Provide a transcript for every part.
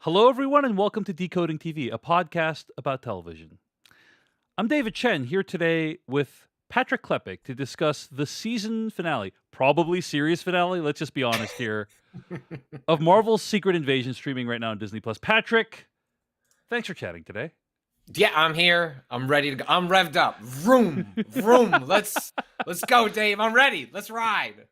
Hello, everyone, and welcome to Decoding TV, a podcast about television. I'm David Chen, here today with Patrick Klepek to discuss the season finale, probably series finale, let's just be honest here, of Marvel's Secret Invasion streaming right now on Disney+. Patrick, thanks for chatting today. Yeah, I'm here. I'm ready to go. I'm revved up. Vroom, vroom. Let's go, Dave. I'm ready. Let's ride.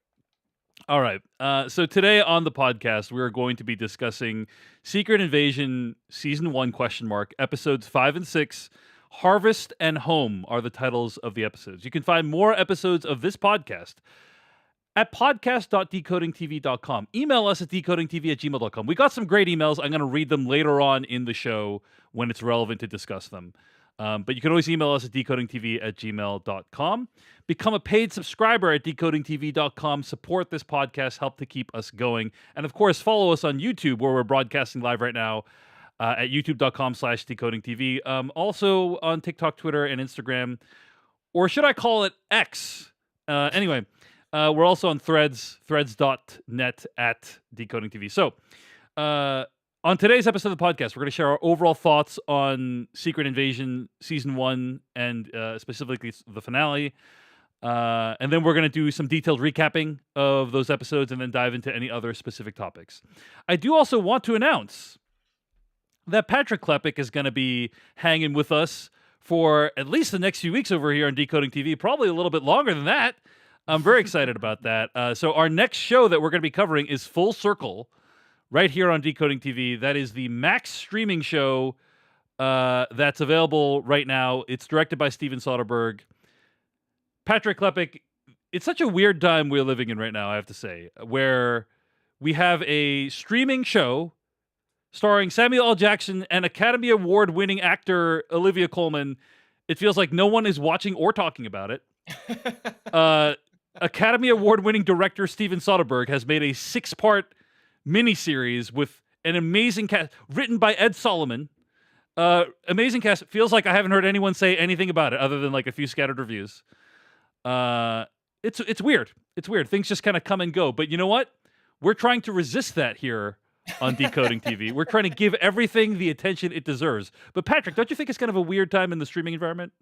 All right. So today on the podcast, we're going to be discussing Secret Invasion Season 1 question mark, episodes 5 and 6. Harvest and Home are the titles of the episodes. You can find more episodes of this podcast at podcast.decodingtv.com. Email us at decodingtv@gmail.com. We got some great emails. I'm going to read them later on in the show when it's relevant to discuss them. But you can always email us at decodingtv@gmail.com. Become a paid subscriber at decodingtv.com. Support this podcast. Help to keep us going. And of course, follow us on YouTube, where we're broadcasting live right now at youtube.com/decodingtv. Also on TikTok, Twitter, and Instagram. Or should I call it X? Anyway, we're also on Threads, threads.net at Decoding TV. So, on today's episode of the podcast, we're going to share our overall thoughts on Secret Invasion Season 1 and specifically the finale. And then we're going to do some detailed recapping of those episodes and then dive into any other specific topics. I do also want to announce that Patrick Klepek is going to be hanging with us for at least the next few weeks over here on Decoding TV, probably a little bit longer than that. I'm very excited about that. So our next show that we're going to be covering is Full Circle, right here on Decoding TV. That is the Max streaming show that's available right now. It's directed by Steven Soderbergh. Patrick Klepek, it's such a weird time we're living in right now, I have to say, where we have a streaming show starring Samuel L. Jackson and Academy Award-winning actor Olivia Colman. It feels like no one is watching or talking about it. Academy Award-winning director Steven Soderbergh has made a 6-part miniseries with an amazing cast, written by Ed Solomon. Amazing cast. Feels like I haven't heard anyone say anything about it other than like a few scattered reviews. It's weird. It's weird. Things just kind of come and go. But you know what? We're trying to resist that here on Decoding TV. We're trying to give everything the attention it deserves. But Patrick, don't you think it's kind of a weird time in the streaming environment?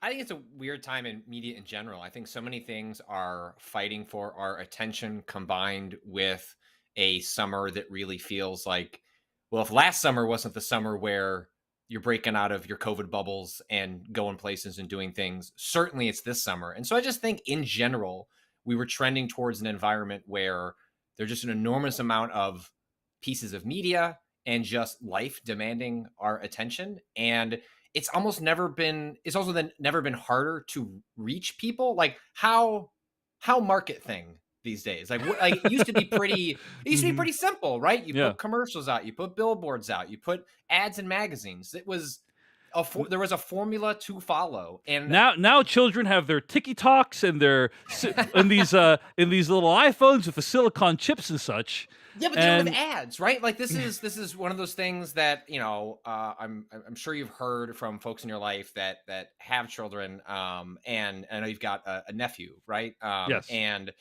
I think it's a weird time in media in general. I think so many things are fighting for our attention, combined with a summer that really feels like, well, if last summer wasn't the summer where you're breaking out of your COVID bubbles and going places and doing things, certainly it's this summer. And so I just think in general, we were trending towards an environment where there's just an enormous amount of pieces of media and just life demanding our attention. And it's also then never been harder to reach people. Like how market thing these days. Like it used to be pretty simple, right? You put commercials out, you put billboards out, you put ads in magazines. It was there was a formula to follow. And now children have their TikToks and their in these little iPhones with the silicon chips and such. Yeah, but they don't have ads, right? Like this is one of those things that, you know, I'm sure you've heard from folks in your life that have children, and I know you've got a nephew, right? Yes. And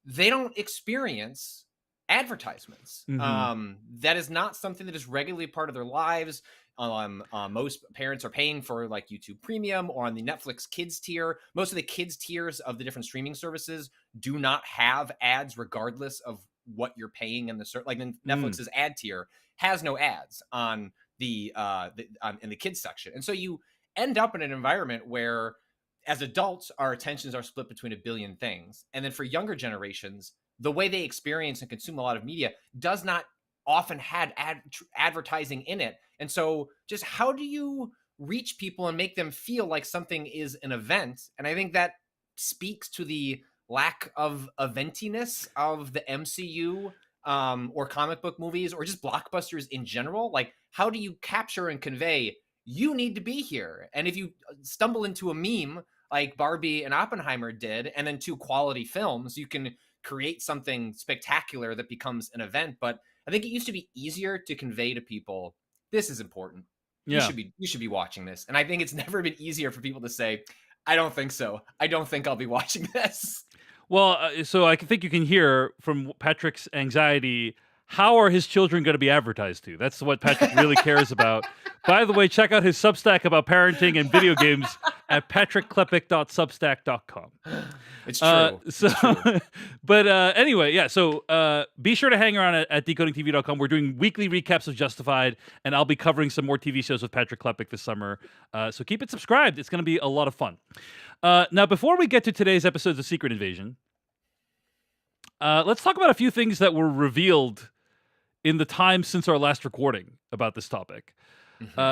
they don't experience advertisements. Mm-hmm. That is not something that is regularly part of their lives. Most parents are paying for like YouTube Premium or on the Netflix Kids tier. Most of the kids tiers of the different streaming services do not have ads, regardless of what you're paying in Netflix's ad tier has no ads on in the kids section. And so you end up in an environment where as adults, our attentions are split between a billion things. And then for younger generations, the way they experience and consume a lot of media does not often have advertising in it. And so just how do you reach people and make them feel like something is an event? And I think that speaks to the lack of eventiness of the MCU or comic book movies or just blockbusters in general. Like, how do you capture and convey, you need to be here? And if you stumble into a meme like Barbie and Oppenheimer did, and then 2 quality films, you can create something spectacular that becomes an event. But I think it used to be easier to convey to people, this is important. Yeah. You should be watching this. And I think it's never been easier for people to say, I don't think so. I don't think I'll be watching this. Well, so I think you can hear from Patrick's anxiety how are his children going to be advertised to? That's what Patrick really cares about. By the way, check out his Substack about parenting and video games at patrickklepek.substack.com. It's true. So, It's true. but anyway, yeah. So be sure to hang around at decodingtv.com. We're doing weekly recaps of Justified, and I'll be covering some more TV shows with Patrick Klepek this summer. So keep it subscribed. It's going to be a lot of fun. Now, before we get to today's episodes of Secret Invasion, let's talk about a few things that were revealed in the time since our last recording about this topic.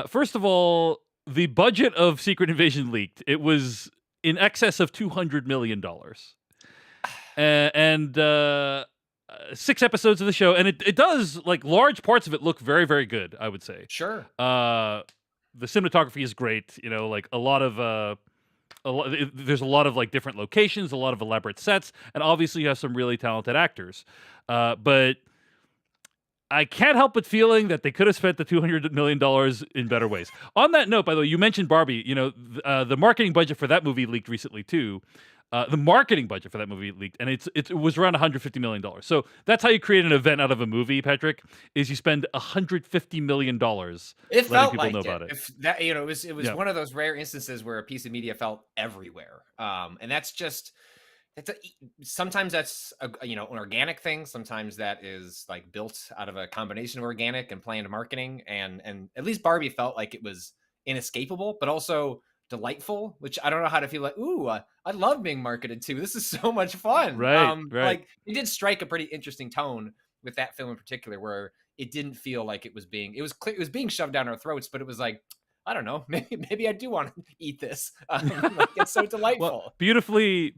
First of all, the budget of Secret Invasion leaked. It was in excess of $200 million. And 6 episodes of the show. And it does, like, large parts of it look very, very good, I would say. Sure. The cinematography is great. You know, like, there's a lot of, like, different locations, a lot of elaborate sets. And obviously you have some really talented actors. But I can't help but feeling that they could have spent the $200 million in better ways. On that note, by the way, you mentioned Barbie. You know, the marketing budget for that movie leaked recently too. The marketing budget for that movie leaked, and it was around $150 million. So that's how you create an event out of a movie, Patrick. Is you spend $150 million It letting felt people like know it. about it. If that, it was Yeah. one of those rare instances where a piece of media felt everywhere. And that's just sometimes that's an organic thing. Sometimes that is like built out of a combination of organic and planned marketing. And at least Barbie felt like it was inescapable, but also delightful, which I don't know how to feel like, ooh, I love being marketed to. This is so much fun. Right. Like it did strike a pretty interesting tone with that film in particular, where it didn't feel like it was being shoved down our throats, but it was like, I don't know, maybe I do want to eat this. Like, it's so delightful. Well, beautifully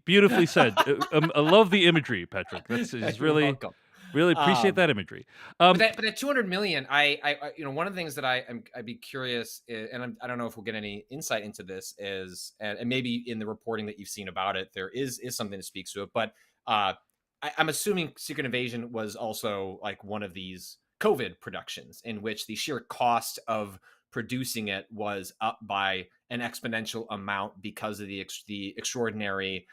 said. I love the imagery, Patrick. That's just You're really, welcome. really appreciate that imagery. But that 200 million, one of the things that I'd be curious, and I don't know if we'll get any insight into this, is and maybe in the reporting that you've seen about it, there is something that speaks to it. But I'm assuming Secret Invasion was also like one of these COVID productions in which the sheer cost of producing it was up by an exponential amount because of the extraordinary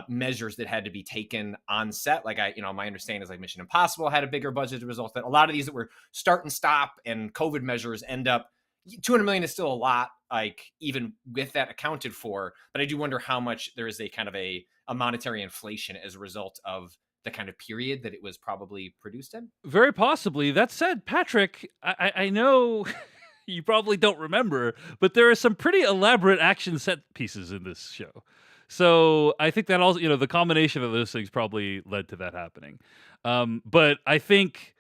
measures that had to be taken on set. Like my understanding is like Mission Impossible had a bigger budget as a result of that. A lot of these that were start and stop and COVID measures end up 200 million is still a lot, like even with that accounted for. But I do wonder how much there is a kind of a monetary inflation as a result of the kind of period that it was probably produced in. Very possibly. That said, Patrick, I know you probably don't remember, but there are some pretty elaborate action set pieces in this show. So I think that also, the combination of those things probably led to that happening. But I think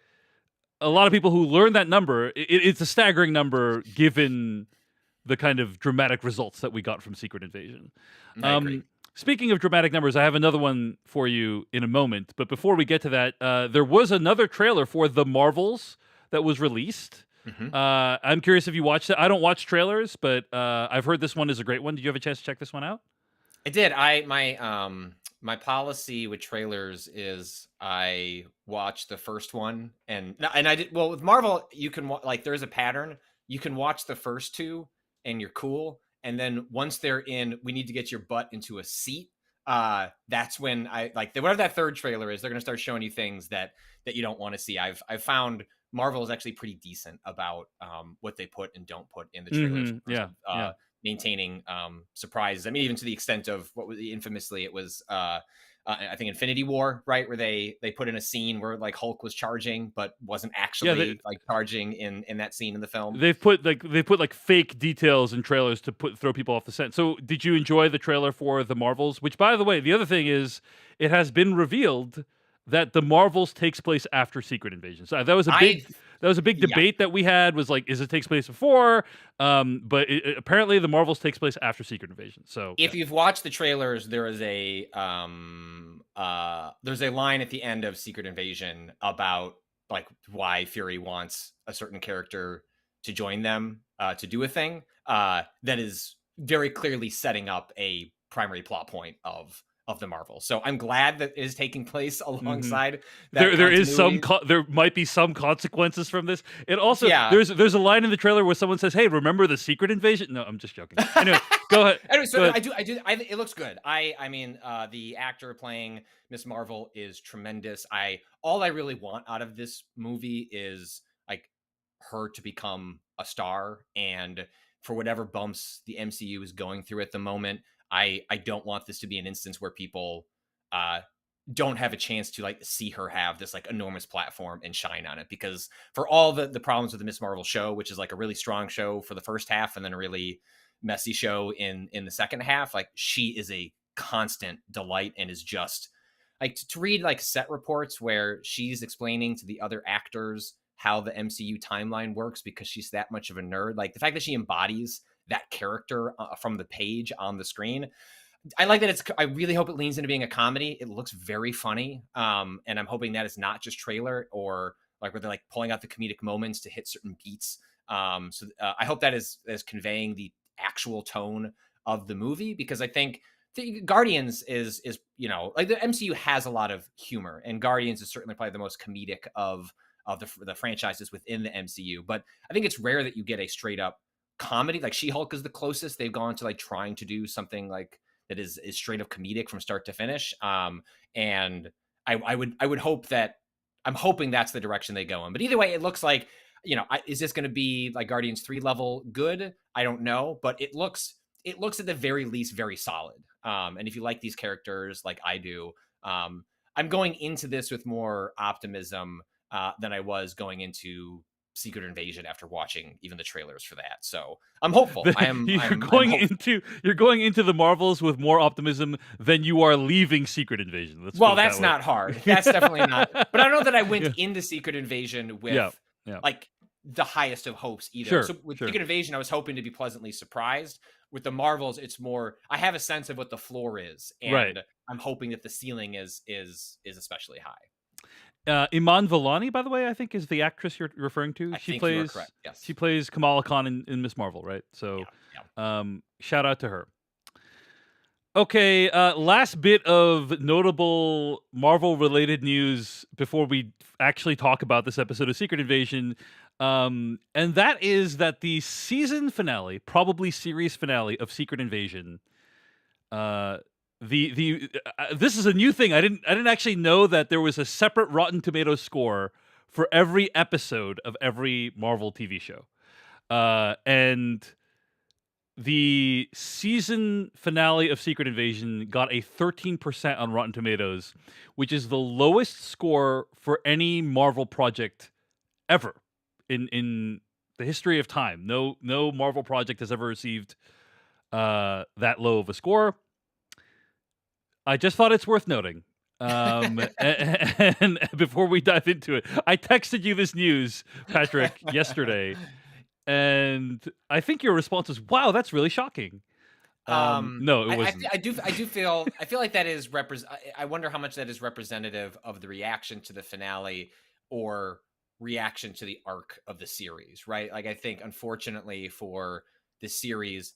a lot of people who learn that number, it's a staggering number given the kind of dramatic results that we got from Secret Invasion. I agree. Speaking of dramatic numbers, I have another one for you in a moment. But before we get to that, there was another trailer for The Marvels that was released. I'm curious if you watched it. I don't watch trailers, but I've heard this one is a great one. Did you have a chance to check this one out? I did. My policy with trailers is I watch the first one and I did well with Marvel. You can like there's a pattern. You can watch the first two and you're cool. And then once they're in, we need to get your butt into a seat. That's when I like whatever that third trailer is. They're going to start showing you things that you don't want to see. I've found Marvel is actually pretty decent about what they put and don't put in the trailers. Yeah. Maintaining surprises. I mean, even to the extent of what was infamously, it was I think Infinity War, right, where they put in a scene where like Hulk was charging but wasn't actually like charging in that scene in the film. They've put like fake details in trailers to throw people off the scent. So did you enjoy the trailer for The Marvels? Which, by the way, the other thing is it has been revealed that The Marvels takes place after Secret Invasion. So that was a big debate that we had, was like, is it takes place before? But apparently The Marvels takes place after Secret Invasion. So if you've watched the trailers, there is there's a line at the end of Secret Invasion about like why Fury wants a certain character to join them to do a thing that is very clearly setting up a primary plot point of of the Marvel. So I'm glad that it is taking place Mhm. alongside that There is some continuity. there might be some consequences from this. It also Yeah. there's a line in the trailer where someone says, "Hey, remember the secret invasion?" No, I'm just joking. Anyway, go ahead. Anyway, so Go no, ahead. it looks good. I mean, the actor playing Miss Marvel is tremendous. All I really want out of this movie is like her to become a star, and for whatever bumps the MCU is going through at the moment, I don't want this to be an instance where people uh don't have a chance to like see her have this like enormous platform and shine on it, because for all the problems with the Miss Marvel show, which is like a really strong show for the first half and then a really messy show in the second half, like she is a constant delight and is just like to read like set reports where she's explaining to the other actors how the MCU timeline works because she's that much of a nerd. Like the fact that she embodies that character from the page on the screen. I like that I really hope it leans into being a comedy. It looks very funny. And I'm hoping that it's not just trailer or like where they're like pulling out the comedic moments to hit certain beats. I hope that is conveying the actual tone of the movie, because I think the Guardians is like the MCU has a lot of humor, and Guardians is certainly probably the most comedic of the franchises within the MCU. But I think it's rare that you get a straight up comedy. Like She-Hulk is the closest they've gone to like trying to do something like that is straight up comedic from start to finish. And I would hope that I'm hoping that's the direction they go in. But either way, it looks like is this going to be like Guardians 3 level good? I don't know, but it looks at the very least very solid. And if you like these characters like I do, I'm going into this with more optimism than I was going into Secret Invasion after watching even the trailers for that. So I'm hopeful. I'm hopeful. You're going into the Marvels with more optimism than you are leaving Secret Invasion. Let's put Well, it that that's way. not hard. That's definitely not. But I don't know that I went Yeah. into Secret Invasion Yeah. with Yeah. like the highest of hopes either. Sure. So with Sure. Secret Invasion, I was hoping to be pleasantly surprised. With the Marvels, it's more I have a sense of what the floor is, Right. and I'm hoping that the ceiling is especially high. Iman Vellani, by the way, I think is the actress you're referring to. I think you are correct. She Yes. plays Kamala Khan in Miss Marvel, right? Yeah. So, Yeah. shout out to her. Okay, last bit of notable Marvel related news before we actually talk about this episode of Secret Invasion. And that is that the season finale, probably series finale of Secret Invasion, uh, this is a new thing. I didn't actually know that there was a separate Rotten Tomatoes score for every episode of every Marvel TV show. And the season finale of Secret Invasion got a 13% on Rotten Tomatoes, which is the lowest score for any Marvel project ever in the history of time. No Marvel project has ever received that low of a score. I just thought it's worth noting. And before we dive into it, I texted you this news, Patrick, yesterday, and I think your response was, "Wow, that's really shocking." No, it wasn't. I feel like that is I wonder how much that is representative of the reaction to the finale or reaction to the arc of the series, right? Like I think unfortunately for the series,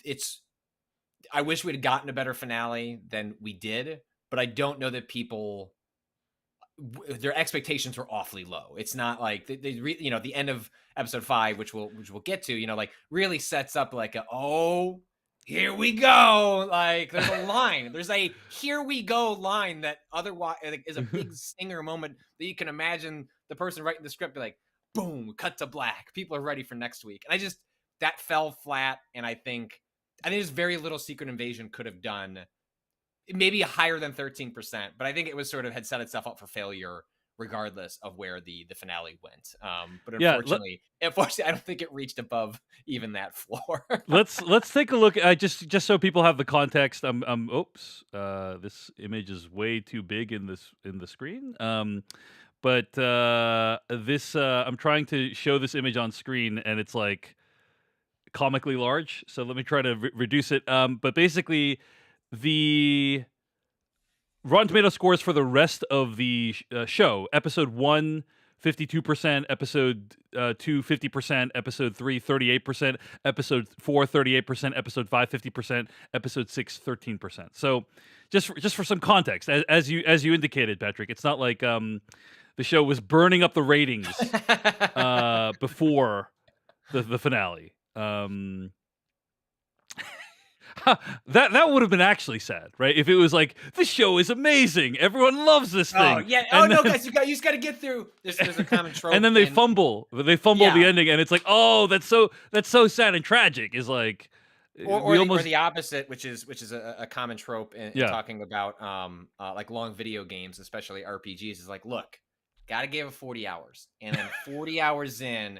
it's I wish we'd gotten a better finale than we did, but I don't know that people their expectations were awfully low. It's not like the end of episode 5, which we'll get to, like really sets up like oh, here we go. Like there's a line, there's a here we go line that otherwise like, is a big stinger moment that you can imagine the person writing the script be like, boom, cut to black. People are ready for next week. And that fell flat. And I think there's very little Secret Invasion could have done, maybe higher than 13%, but I think it was sort of had set itself up for failure regardless of where the finale went. But Yeah, unfortunately, I don't think it reached above even that floor. let's take a look. Just so people have the context. Oops. This image is way too big in the screen. But this I'm trying to show this image on screen, and it's like comically large. So let me try to reduce it. But basically, the Rotten Tomato scores for the rest of the show, episode 1 52%, episode 2, 50%, episode 3, 38%, episode 4, 38%, episode 5, 50%, episode 6, 13%. So just for some context, as you indicated, Patrick, it's not like the show was burning up the ratings before the finale. That would have been actually sad, right? If it was like, this show is amazing, everyone loves this Oh thing, yeah. Oh and no, then, guys, you just got to get through. There's a common trope, and then they fumble Yeah. the ending, and it's like, oh, that's so sad and tragic. Is like, or we the, almost or the opposite, which is a common trope in yeah. talking about like long video games, especially RPGs, is like, look, gotta give it 40 hours, and then 40 hours in,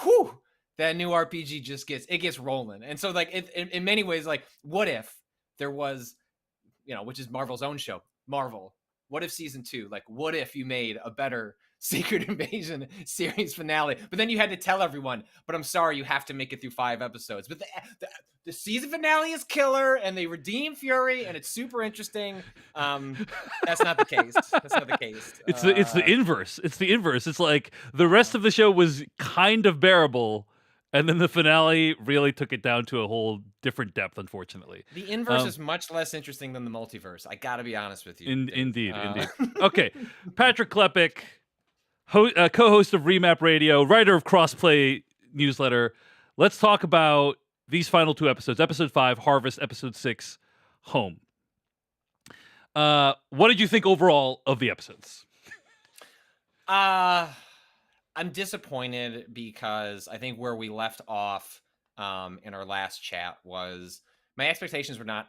whew, that new RPG just gets rolling. And so like in many ways, like, what if there was, which is Marvel's own show, Marvel. What if season 2? Like, what if you made a better Secret Invasion series finale? But then you had to tell everyone, but I'm sorry, you have to make it through 5 episodes. But the season finale is killer, and they redeem Fury, and it's super interesting. That's not the case. That's not the case. It's the inverse. It's the inverse. It's like the rest of the show was kind of bearable, and then the finale really took it down to a whole different depth, unfortunately. The inverse is much less interesting than the multiverse. I got to be honest with you. Indeed. Okay. Patrick Klepek, co-host of Remap Radio, writer of Crossplay newsletter. Let's talk about these final 2 episodes. Episode 5, Harvest. Episode 6, Home. What did you think overall of the episodes? I'm disappointed because I think where we left off in our last chat was my expectations were not,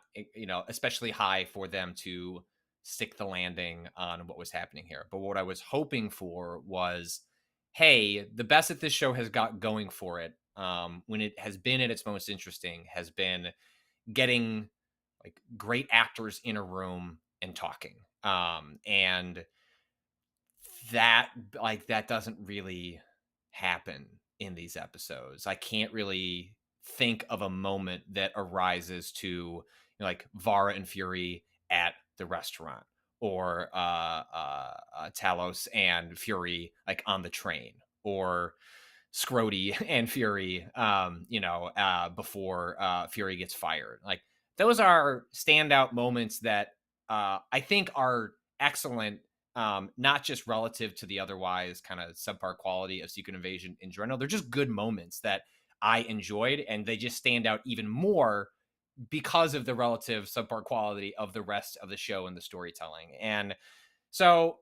especially high for them to stick the landing on what was happening here. But what I was hoping for was, hey, the best that this show has got going for it, when it has been at its most interesting, has been getting like great actors in a room and talking. And that doesn't really happen in these episodes. I can't really think of a moment that arises to like Vara and Fury at the restaurant, or Talos and Fury like on the train, or Scrody and Fury before Fury gets fired. Like, those are standout moments that I think are excellent, not just relative to the otherwise kind of subpar quality of Secret Invasion in general. They're just good moments that I enjoyed, and they just stand out even more because of the relative subpar quality of the rest of the show and the storytelling. And so,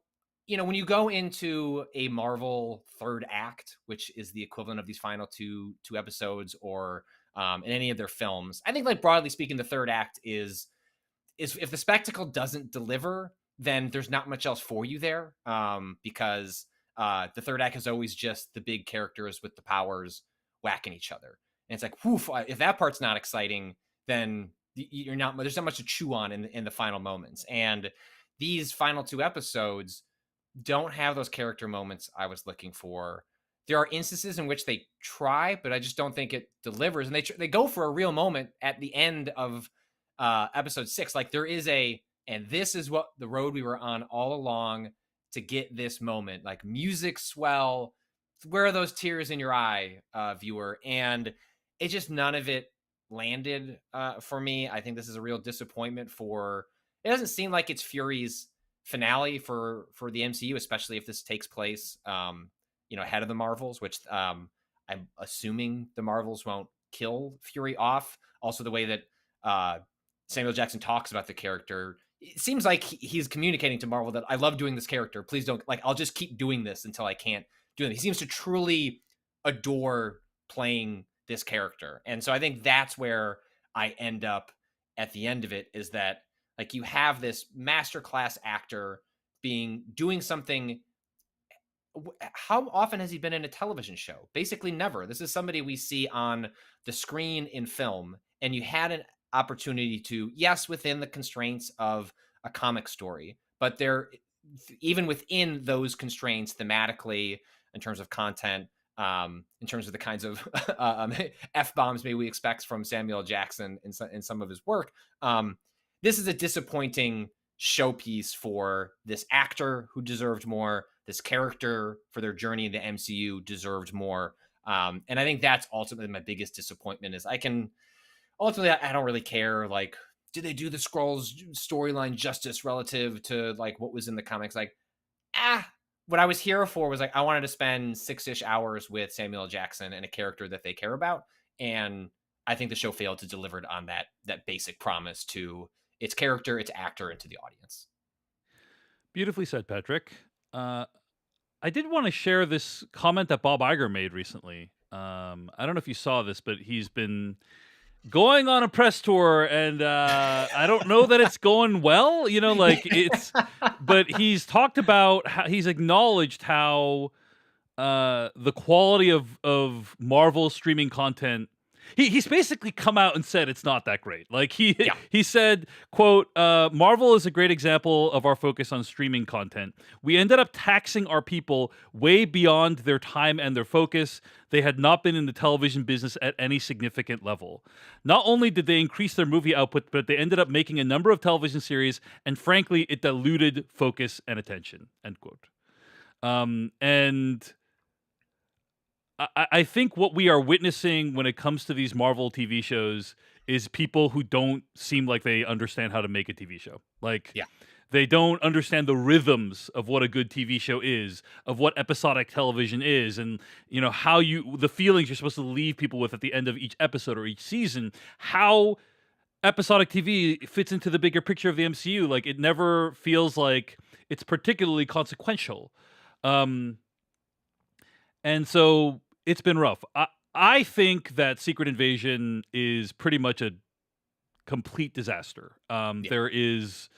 when you go into a Marvel third act, which is the equivalent of these final two episodes, or in any of their films, I think, like, broadly speaking, the third act is if the spectacle doesn't deliver, then there's not much else for you there, because the third act is always just the big characters with the powers whacking each other. And it's like, whew, if that part's not exciting, then there's not much to chew on in the final moments. And these final 2 episodes don't have those character moments I was looking for. There are instances in which they try, but I just don't think it delivers. And they go for a real moment at the end of episode 6. Like, there is and this is what the road we were on all along to get this moment. Like, music swell. Where are those tears in your eye, viewer? And it just, none of it landed for me. I think this is a real disappointment it doesn't seem like it's Fury's finale for the MCU, especially if this takes place, ahead of the Marvels, which I'm assuming the Marvels won't kill Fury off. Also, the way that Samuel Jackson talks about the character, it seems like he's communicating to Marvel that I love doing this character. Please don't, like, I'll just keep doing this until I can't do it. He seems to truly adore playing this character. And so I think that's where I end up at the end of it, is that, like, you have this masterclass actor doing something. How often has he been in a television show? Basically never. This is somebody we see on the screen in film, and you had an opportunity to, yes, within the constraints of a comic story, but there, even within those constraints thematically, in terms of content, in terms of the kinds of F-bombs maybe we expect from Samuel Jackson in some of his work, this is a disappointing showpiece for this actor who deserved more, this character for their journey in the MCU deserved more. And I think that's ultimately my biggest disappointment is I don't really care. Like, did they do the Skrulls storyline justice relative to like what was in the comics? Like, what I was here for was like I wanted to spend 6-ish hours with Samuel L. Jackson and a character that they care about, and I think the show failed to deliver on that basic promise to its character, its actor, and to the audience. Beautifully said, Patrick. I did want to share this comment that Bob Iger made recently. I don't know if you saw this, but he's been going on a press tour, and I don't know that it's going well. You know, like but he's talked about how he's acknowledged how the quality of Marvel streaming content. He's basically come out and said it's not that great. Like Yeah. he said, quote, Marvel is a great example of our focus on streaming content. We ended up taxing our people way beyond their time and their focus. They had not been in the television business at any significant level. Not only did they increase their movie output, but they ended up making a number of television series, and frankly, it diluted focus and attention, end quote. And I think what we are witnessing when it comes to these Marvel TV shows is people who don't seem like they understand how to make a TV show. Like, Yeah. they don't understand the rhythms of what a good TV show is, of what episodic television is, and how the feelings you're supposed to leave people with at the end of each episode or each season. How episodic TV fits into the bigger picture of the MCU. Like, it never feels like it's particularly consequential. And so it's been rough. I think that Secret Invasion is pretty much a complete disaster. There is.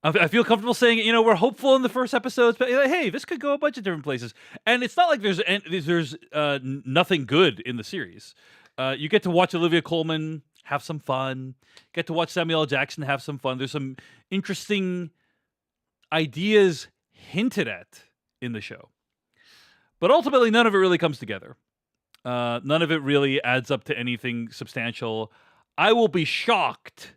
I feel comfortable saying, we're hopeful in the first episodes, but hey, this could go a bunch of different places. And it's not like there's nothing good in the series. You get to watch Olivia Colman have some fun. Get to watch Samuel L. Jackson have some fun. There's some interesting ideas hinted at in the show. But ultimately, none of it really comes together. None of it really adds up to anything substantial. I will be shocked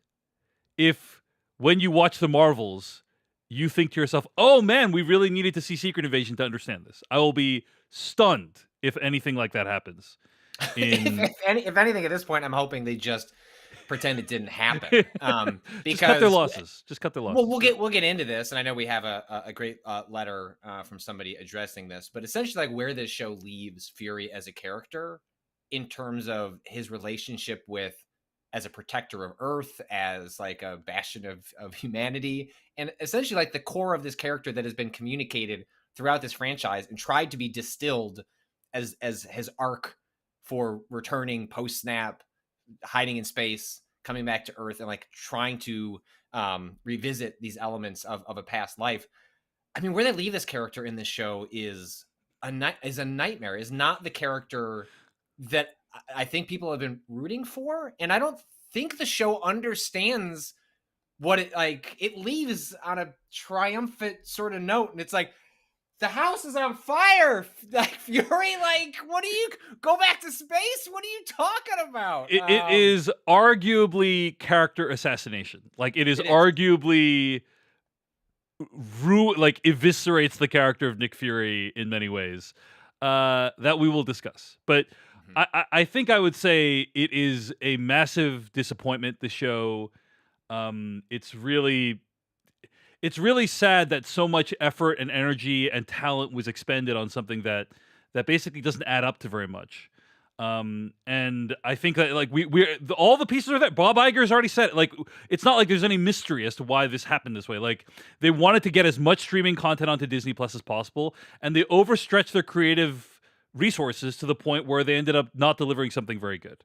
if, when you watch the Marvels, you think to yourself, oh man, we really needed to see Secret Invasion to understand this. I will be stunned if anything like that happens. If anything, at this point, I'm hoping they just pretend it didn't happen. Because just cut their losses. Just cut their losses. Well, we'll get into this, and I know we have a great letter from somebody addressing this, but essentially, like where this show leaves Fury as a character in terms of his relationship with as a protector of Earth, as like a bastion of humanity, and essentially like the core of this character that has been communicated throughout this franchise and tried to be distilled as his arc for returning post snap, hiding in space, coming back to Earth, and like trying to revisit these elements of a past life. I mean, where they leave this character in this show is a nightmare. Is not the character that I think people have been rooting for, and I don't think the show understands what it like. It leaves on a triumphant sort of note, and it's like, the house is on fire. Like, Fury, like, what do you go back to space? What are you talking about? It is arguably character assassination. Like, it is arguably eviscerates the character of Nick Fury in many ways that we will discuss. But I think I would say it is a massive disappointment, the show. It's really sad that so much effort and energy and talent was expended on something that basically doesn't add up to very much. And I think that like we're all the pieces are there. Bob Iger's already said it. Like, it's not like there's any mystery as to why this happened this way. Like, they wanted to get as much streaming content onto Disney Plus as possible, and they overstretched their creative resources to the point where they ended up not delivering something very good.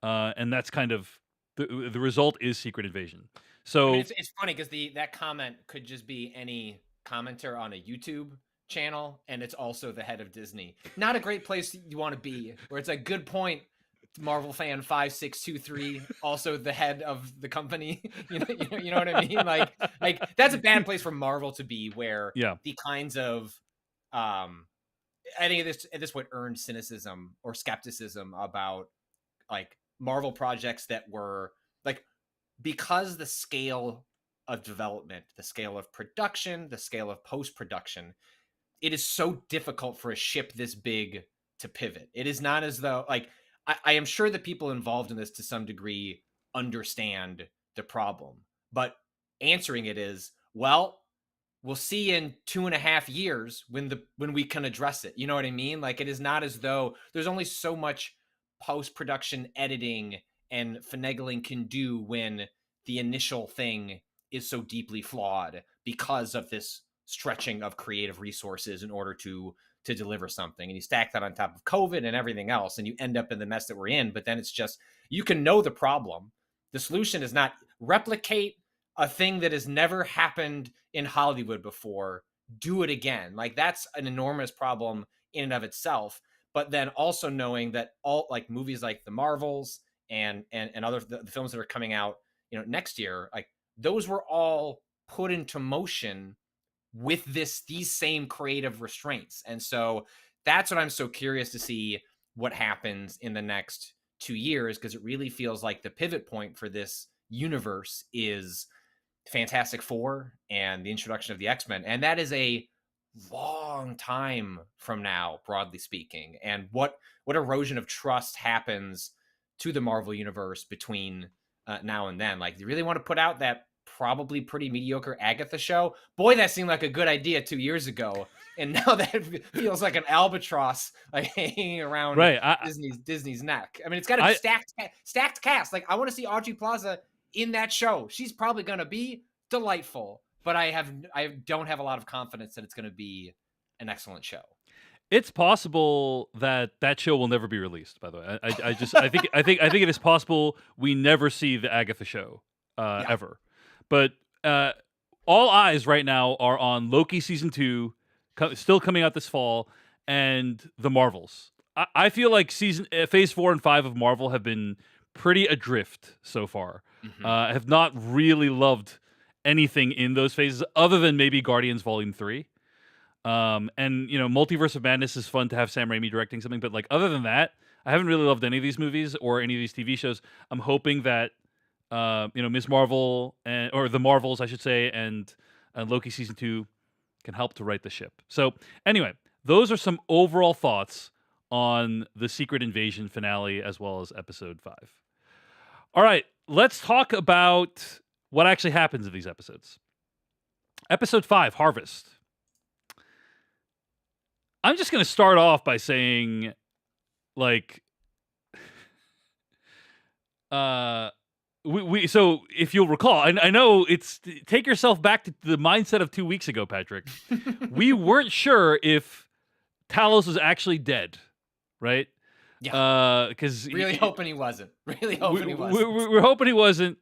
And that's kind of the result is Secret Invasion. So I mean, it's funny because that comment could just be any commenter on a YouTube channel, and it's also the head of Disney. Not a great place you want to be, where it's like, good point, Marvel fan 5623, also the head of the company. you know what I mean? Like that's a bad place for Marvel to be, where the kinds of I think at this point earned cynicism or skepticism about like Marvel projects that were like, because the scale of development, the scale of production, the scale of post-production, it is so difficult for a ship this big to pivot. It is not as though, like, I am sure the people involved in this to some degree understand the problem, but answering it is, well, we'll see in 2.5 years when we can address it. You know what I mean? Like, it is not as though there's only so much post-production editing and finagling can do when the initial thing is so deeply flawed because of this stretching of creative resources in order to deliver something. And you stack that on top of COVID and everything else, and you end up in the mess that we're in. But then it's just, you can know the problem. The solution is not replicate a thing that has never happened in Hollywood before. Do it again. Like, that's an enormous problem in and of itself. But then also knowing that all, like, movies like the Marvels and other the films that are coming out, next year, like, those were all put into motion with these same creative restraints. And so that's what I'm so curious to see what happens in the next 2 years, because it really feels like the pivot point for this universe is Fantastic Four and the introduction of the X-Men. And that is a long time from now, broadly speaking. And what erosion of trust happens to the Marvel universe between now and then. Like, you really want to put out that probably pretty mediocre Agatha show? Boy, that seemed like a good idea 2 years ago, and now that feels like an albatross, like, hanging around Disney's neck. I mean, it's got a stacked cast. Like, I want to see Aubrey Plaza in that show. She's probably going to be delightful, but I don't have a lot of confidence that it's going to be an excellent show. It's possible that show will never be released. By the way, I think it is possible we never see the Agatha show ever. But all eyes right now are on Loki season 2, still coming out this fall, and the Marvels. I feel like phase 4 and 5 of Marvel have been pretty adrift so far. I have not really loved anything in those phases other than maybe Guardians Volume 3. And Multiverse of Madness is fun to have Sam Raimi directing something, but, like, other than that, I haven't really loved any of these movies or any of these TV shows. I'm hoping that Ms. Marvel or the Marvels, I should say, and Loki season 2 can help to right the ship. So anyway, those are some overall thoughts on the Secret Invasion finale as well as episode 5. All right, let's talk about what actually happens in these episodes. Episode 5, Harvest. I'm just going to start off by saying, like, so if you'll recall, I know it's, take yourself back to the mindset of 2 weeks ago, Patrick. We weren't sure if Talos was actually dead, right? Yeah. Because really hoping he wasn't. Really hoping he wasn't. We're hoping he wasn't.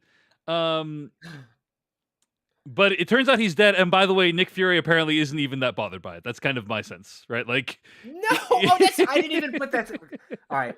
But it turns out he's dead. And by the way, Nick Fury apparently isn't even that bothered by it. That's kind of my sense, right? Like, no, I didn't even put that. All right,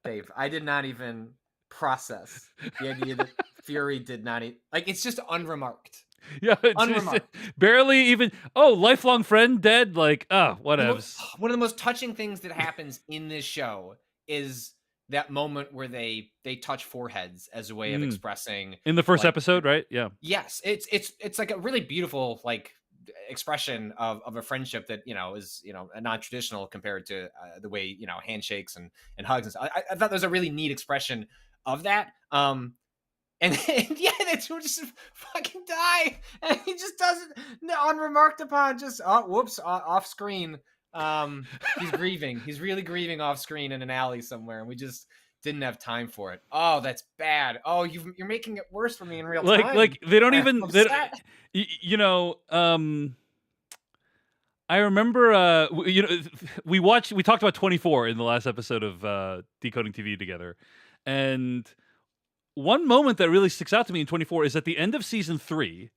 Dave, I did not even process the idea that Fury did not like, it's just unremarked. Yeah, unremarked. Barely even. Oh, lifelong friend dead. Like, whatever. One of the most touching things that happens in this show is that moment where they touch foreheads as a way of expressing in the first episode, right? Yeah. Yes, it's like a really beautiful, like, expression of a friendship that is non-traditional compared to the way handshakes and hugs and stuff. I thought there was a really neat expression of that. And yeah, they just fucking die, and he just doesn't, unremarked upon, just off screen. He's grieving. He's really grieving off screen in an alley somewhere, and we just didn't have time for it. Oh, that's bad. Oh, you're making it worse for me in real time. Like they don't even. I remember. We talked about 24 in the last episode of Decoding TV together, and one moment that really sticks out to me in 24 is at the end of season 3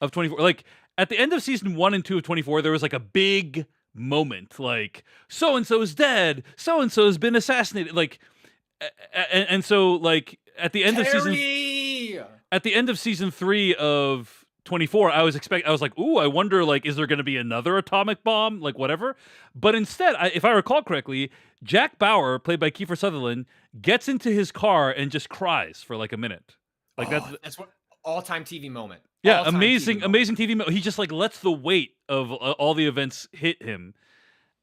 of 24. Like, at the end of season 1 and 2 of 24, there was like a big moment, like, so and so is dead, so and so has been assassinated, like, and so, like, at the end of season 3 of 24, I was like, ooh, I wonder, like, is there going to be another atomic bomb, like, whatever. But instead, if I recall correctly, Jack Bauer, played by Kiefer Sutherland, gets into his car and just cries for like a minute. Like, that's what all-time TV moment. Yeah, All-time TV moment. amazing TV. He just like lets the weight of all the events hit him,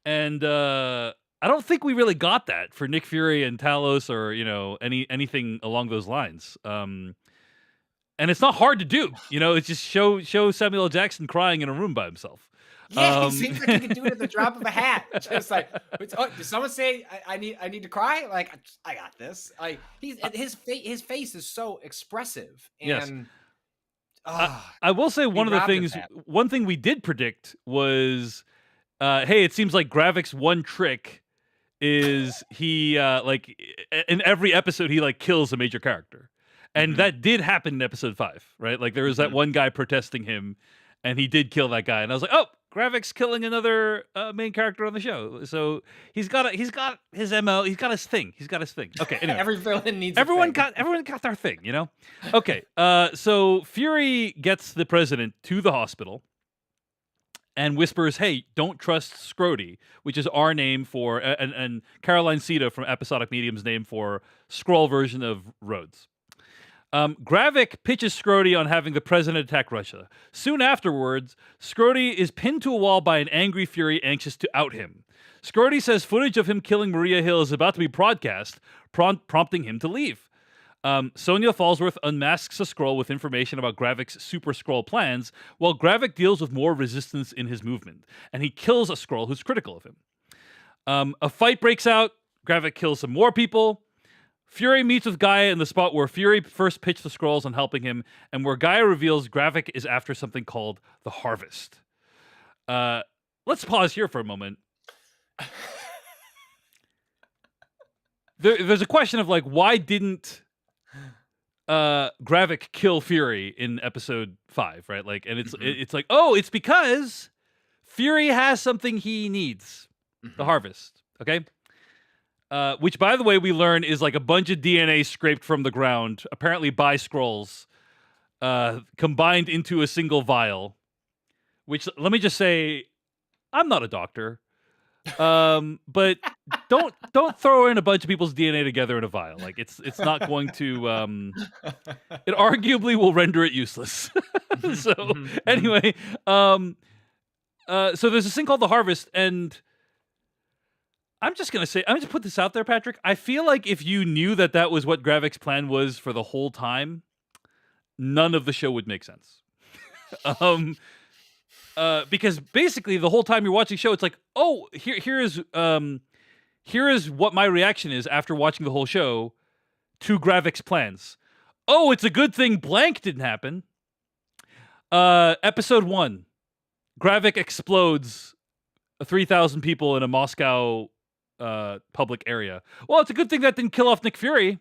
and I don't think we really got that for Nick Fury and Talos, or anything along those lines. And it's not hard to do. It's just show Samuel L. Jackson crying in a room by himself. Yeah, he seems like he could do it at the drop of a hat. Just like, oh, did someone say I need to cry? Like, I got this. Like, his face is so expressive, Yes. and I will say one thing we did predict was, hey, it seems like Gravik's one trick is he like in every episode he like kills a major character. And that did happen in episode 5, right? Like there was that one guy protesting him and he did kill that guy. And I was like, "Oh, Gravik's killing another main character on the show." So he's got his MO, he's got his thing. Okay, anyway. Every villain needs everyone got their thing, Okay. So Fury gets the president to the hospital and whispers, "Hey, don't trust Scrody," which is our name for and Caroline Sita from Episodic Medium's name for Skrull version of Rhodes. Gravik pitches Scrody on having the president attack Russia. Soon afterwards, Scrody is pinned to a wall by an angry Fury anxious to out him. Scrody says footage of him killing Maria Hill is about to be broadcast, prompting him to leave. Sonia Fallsworth unmasks a Skrull with information about Gravik's Super Skrull plans, while Gravik deals with more resistance in his movement, and he kills a Skrull who's critical of him. A fight breaks out. Gravik kills some more people. Fury meets with Gaia in the spot where Fury first pitched the Skrulls on helping him, and where Gaia reveals Gravik is after something called the Harvest. Let's pause here for a moment. There's a question of like, why didn't Gravik kill Fury in episode 5, right? Like, and it's like, oh, it's because Fury has something he needs, the Harvest. Okay. Which, by the way, we learn is like a bunch of DNA scraped from the ground, apparently by Skrulls, combined into a single vial. Which, let me just say, I'm not a doctor, but don't throw in a bunch of people's DNA together in a vial. Like it's not going to. It arguably will render it useless. So anyway, so there's this thing called the Harvest, and I'm just put this out there, Patrick. I feel like if you knew that was what Gravik's plan was for the whole time, none of the show would make sense. Because basically the whole time you're watching the show, it's like, oh, here is what my reaction is after watching the whole show to Gravik's plans. Oh, it's a good thing blank didn't happen. Episode 1, Gravik explodes 3,000 people in a Moscow public area. Well, it's a good thing that didn't kill off Nick Fury.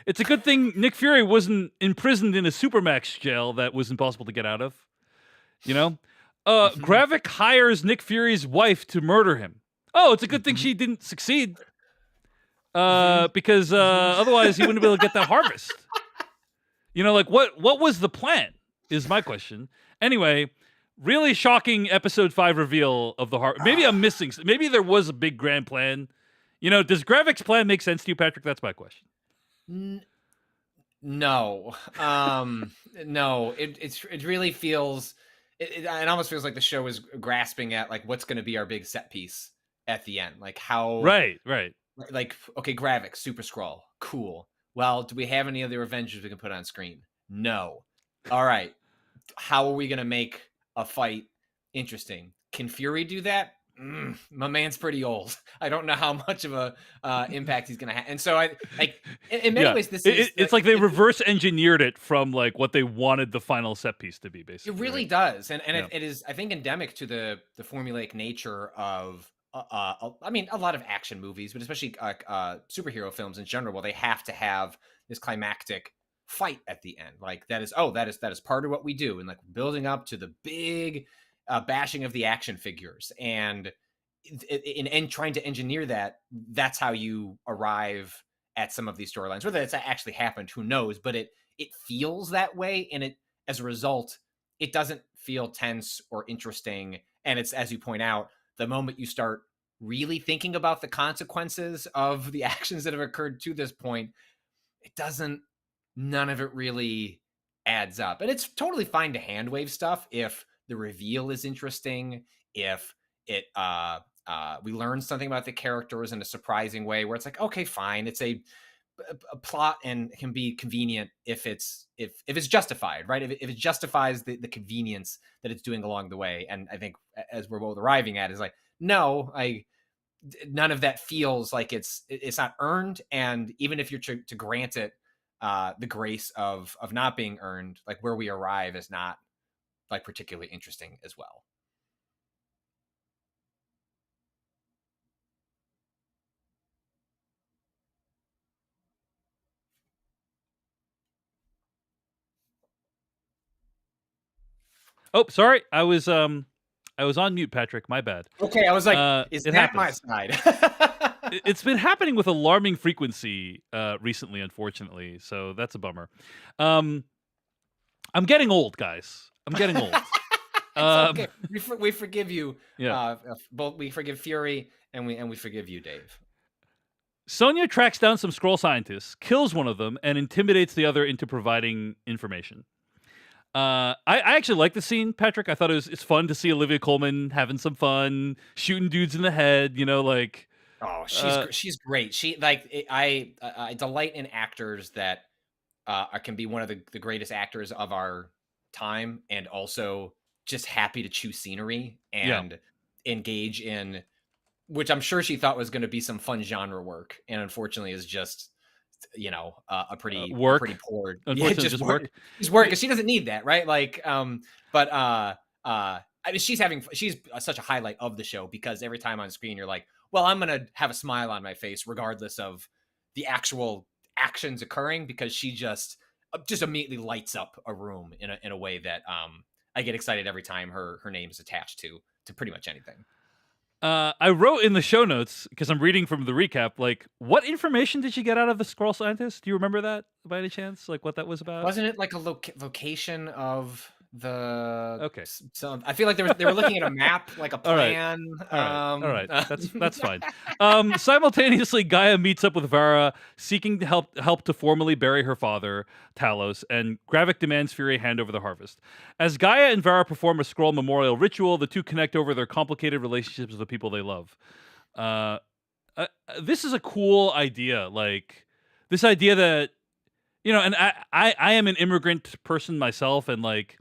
It's a good thing Nick Fury wasn't imprisoned in a supermax jail that was impossible to get out of. Gravik hires Nick Fury's wife to murder him. Oh, it's a good thing she didn't succeed. Because otherwise he wouldn't be able to get that harvest. Like what was the plan is my question. Anyway, really shocking episode 5 reveal of the heart. Maybe I'm missing. Maybe there was a big grand plan. Does Gravik's plan make sense to you, Patrick? That's my question. No. No. It really feels. It almost feels like the show is grasping at like what's going to be our big set piece at the end. Like how. Right. Like, okay, Gravik, Super Skrull, cool. Well, do we have any other Avengers we can put on screen? No. All right. How are we going to make a fight interesting? Can Fury do that? My man's pretty old. I don't know how much of a impact he's gonna have. And so I like in many ways it's like they reverse engineered it from like what they wanted the final set piece to be, basically. It really does. And it is, I think, endemic to the formulaic nature of I mean, a lot of action movies, but especially superhero films in general, where they have to have this climactic fight at the end. Like that is part of what we do, and like building up to the big bashing of the action figures, and in trying to engineer that. That's how you arrive at some of these storylines. Whether it's actually happened, who knows? But it feels that way, and it as a result, it doesn't feel tense or interesting. And it's, as you point out, the moment you start really thinking about the consequences of the actions that have occurred to this point, none of it really adds up. And it's totally fine to hand wave stuff if the reveal is interesting, if it we learn something about the characters in a surprising way where it's like, okay, fine, it's a plot and can be convenient if it's justified, right? If it justifies the convenience that it's doing along the way. And I think, as we're both arriving at, is like, no, none of that feels like it's not earned. And even if you're to grant it the grace of not being earned, like where we arrive is not like particularly interesting as well. Oh, sorry. I was on mute, Patrick. My bad. Okay, I was like, is It that my happens. side? It's been happening with alarming frequency recently, unfortunately. So that's a bummer. Um, I'm getting old, guys. I'm getting old. It's okay. We forgive you. Yeah. Both we forgive Fury and we forgive you, Dave. Sonia tracks down some scroll scientists, kills one of them, and intimidates the other into providing information. I actually like the scene, Patrick. I thought it's fun to see Olivia Colman having some fun, shooting dudes in the head. You know, like Oh, she's great. She I delight in actors that can be one of the greatest actors of our time, and also just happy to chew scenery yeah, and engage in, which I'm sure she thought was going to be some fun genre work, and unfortunately is just a pretty work. poor, yeah, Unfortunately, just work. just work, because she doesn't need that, right? Like but I mean, she's such a highlight of the show, because every time on screen you're like, well, I'm gonna have a smile on my face regardless of the actual actions occurring, because she just immediately lights up a room in a way that I get excited every time her name is attached to pretty much anything. I wrote in the show notes, because I'm reading from the recap, like, what information did you get out of the scroll scientist? Do you remember that by any chance? Like, what that was about? Wasn't it like a location of the? Okay. So I feel like they were looking at a map, like a All right. plan. All right. That's fine. Simultaneously, Gaia meets up with Vara, seeking to help to formally bury her father, Talos, and Gravik demands Fury hand over the harvest. As Gaia and Vara perform a scroll memorial ritual, the two connect over their complicated relationships with the people they love. This is a cool idea. Like, this idea that, and I am an immigrant person myself, and like,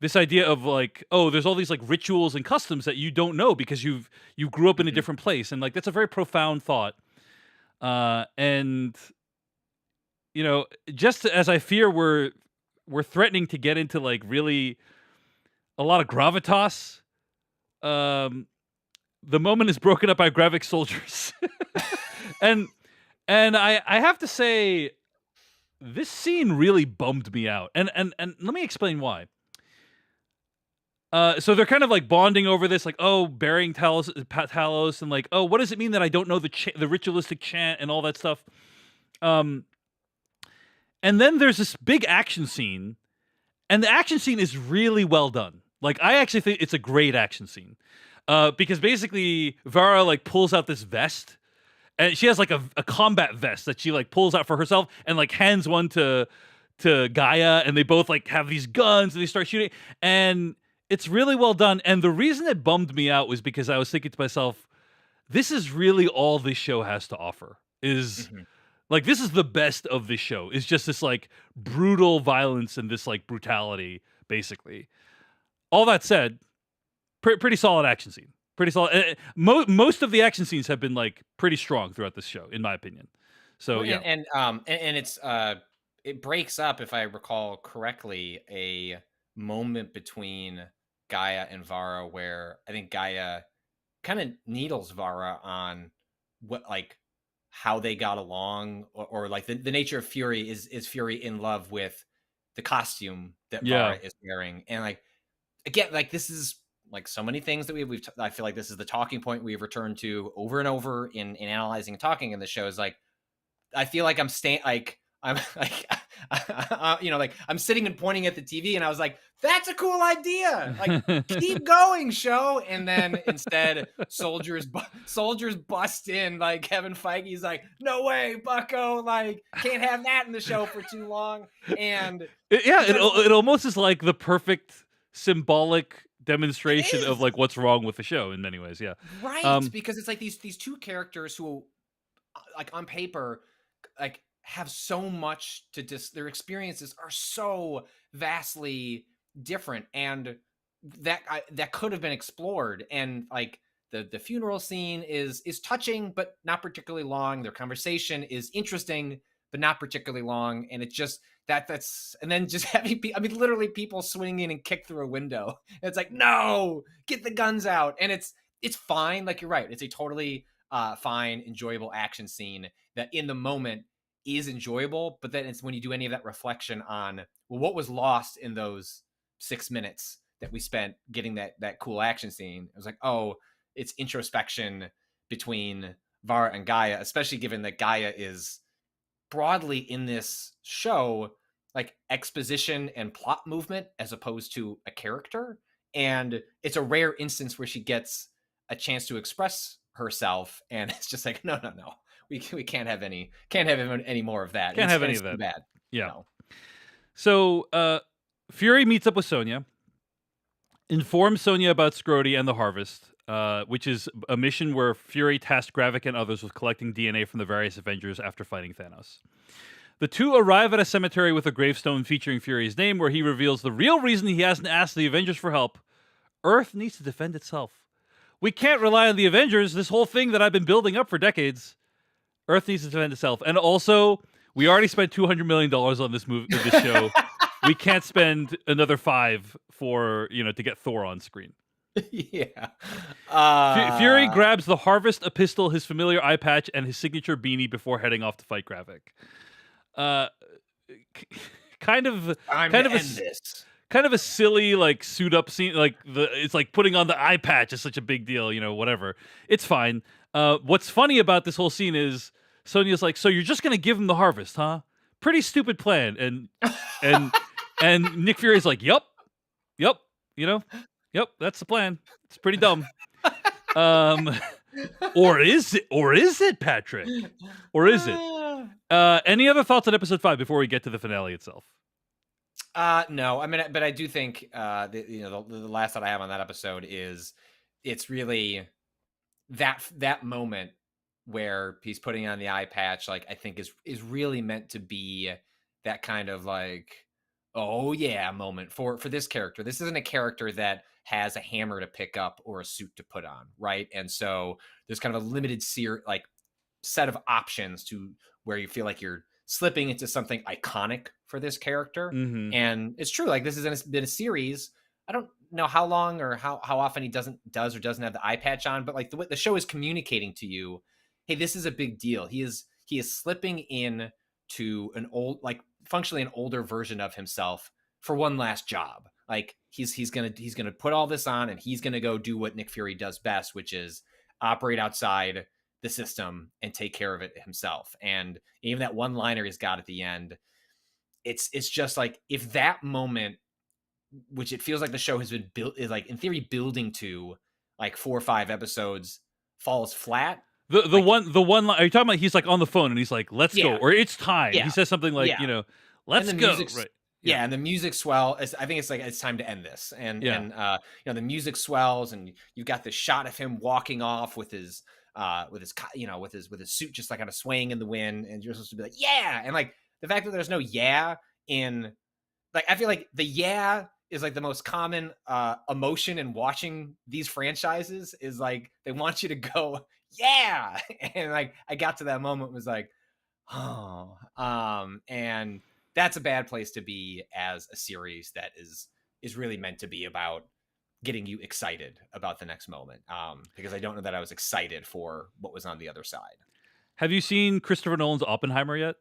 this idea of like, oh, there's all these like rituals and customs that you don't know because you grew up in a Mhm. different place, and like that's a very profound thought. And just as I fear we're threatening to get into like really a lot of gravitas. Um, the moment is broken up by Gravik soldiers, and I have to say, this scene really bummed me out, and let me explain why. So they're kind of like bonding over this, like, oh, burying Talos, and like, oh, what does it mean that I don't know the ritualistic chant and all that stuff? Um, and then there's this big action scene, and the action scene is really well done. Like, I actually think it's a great action scene, because basically Vara like pulls out this vest, and she has like a combat vest that she like pulls out for herself, and like hands one to Gaia, and they both like have these guns, and they start shooting, and it's really well done. And the reason it bummed me out was because I was thinking to myself, this is really all this show has to offer. Is Mhm. like, this is the best of this show. Is just this like brutal violence and this like brutality, basically. All that said, pretty solid action scene. Pretty solid. Most of the action scenes have been like pretty strong throughout this show, in my opinion. So Well, yeah, and it's it breaks up, if I recall correctly, a moment between Gaia and Vara where I think Gaia kind of needles Vara on what, like, how they got along, or like the nature of Fury. Is Fury in love with the costume that yeah. Vara is wearing? And like, again, like, this is like so many things that I feel like this is the talking point we've returned to over and over in analyzing and talking in the show, is like, I feel like I'm staying like I'm like like I'm sitting and pointing at the TV, and I was like, "That's a cool idea! Like, keep going, show." And then instead, soldiers bust in. Like Kevin Feige's like, "No way, Bucko! Like, can't have that in the show for too long." And Yeah, because it almost is like the perfect symbolic it demonstration of is like what's wrong with the show in many ways. Yeah. right, Um, because it's like these two characters who, like on paper, like have so much to their experiences are so vastly different, and that could have been explored. And like the funeral scene is touching but not particularly long. Their conversation is interesting but not particularly long, and it just that's and then just having I mean literally people swinging and kick through a window. It's like, no, get the guns out. And it's fine, like you're right, it's a totally fine, enjoyable action scene that in the moment is enjoyable, but then it's when you do any of that reflection on, well, what was lost in those 6 minutes that we spent getting that cool action scene. It was like, oh, it's introspection between Vara and Gaia, especially given that Gaia is broadly in this show like exposition and plot movement as opposed to a character. And it's a rare instance where she gets a chance to express herself, and it's just like, no, we can't have any more of that. can't have And any it's of too that. bad. Yeah. No. So Fury meets up with Sonia, informs Sonia about Scrody and the Harvest, which is a mission where Fury tasked Gravik and others with collecting DNA from the various Avengers after fighting Thanos. The two arrive at a cemetery with a gravestone featuring Fury's name, where he reveals the real reason he hasn't asked the Avengers for help. Earth needs to defend itself. We can't rely on the Avengers, this whole thing that I've been building up for decades. Earth needs to defend itself. And also, we already spent $200 million on this show. We can't spend another $5 for, to get Thor on screen. Yeah. Fury grabs the Harvest, a pistol, his familiar eye patch, and his signature beanie before heading off to fight Gravik. Kind of a silly like suit up scene. Like it's like putting on the eye patch is such a big deal. Whatever. It's fine. What's funny about this whole scene is Sonia's like, "So you're just gonna give him the Harvest, huh? Pretty stupid plan." And Nick Fury's like, "Yup, yep, yep, that's the plan. It's pretty dumb." Or is it, Patrick? Or is it? Any other thoughts on episode 5 before we get to the finale itself? No, I mean, but I do think the last thought I have on that episode is it's really that moment where he's putting on the eye patch, like, I think is really meant to be that kind of like, oh yeah, moment for this character. This isn't a character that has a hammer to pick up or a suit to put on, right? And so there's kind of a limited set of options to where you feel like you're slipping into something iconic for this character. Mm-hmm. And it's true, like, this has been a series. I don't know how long or how often he does or doesn't have the eye patch on, but like the show is communicating to you, hey, this is a big deal. He is slipping in to an old, like, functionally an older version of himself for one last job. Like, he's gonna put all this on, and he's gonna go do what Nick Fury does best, which is operate outside the system and take care of it himself. And even that one liner he's got at the end, it's just like, if that moment, which it feels like the show has been built, is like in theory building to like 4 or 5 episodes, falls flat. The one line, are you talking about? He's like on the phone and he's like, "Let's go," or "It's time." Yeah. He says something like, "Let's go." Right. Yeah, and the music I think it's like, it's time to end this. And the music swells, and you've got this shot of him walking off with his suit just like kind of swaying in the wind, and you're supposed to be like, yeah. And like the fact that there's no yeah in, like, I feel like the yeah is like the most common emotion in watching these franchises, is like they want you to go yeah. And like I got to that moment, was like, oh, and that's a bad place to be as a series that is really meant to be about getting you excited about the next moment. Because I don't know that I was excited for what was on the other side. Have you seen Christopher Nolan's Oppenheimer yet?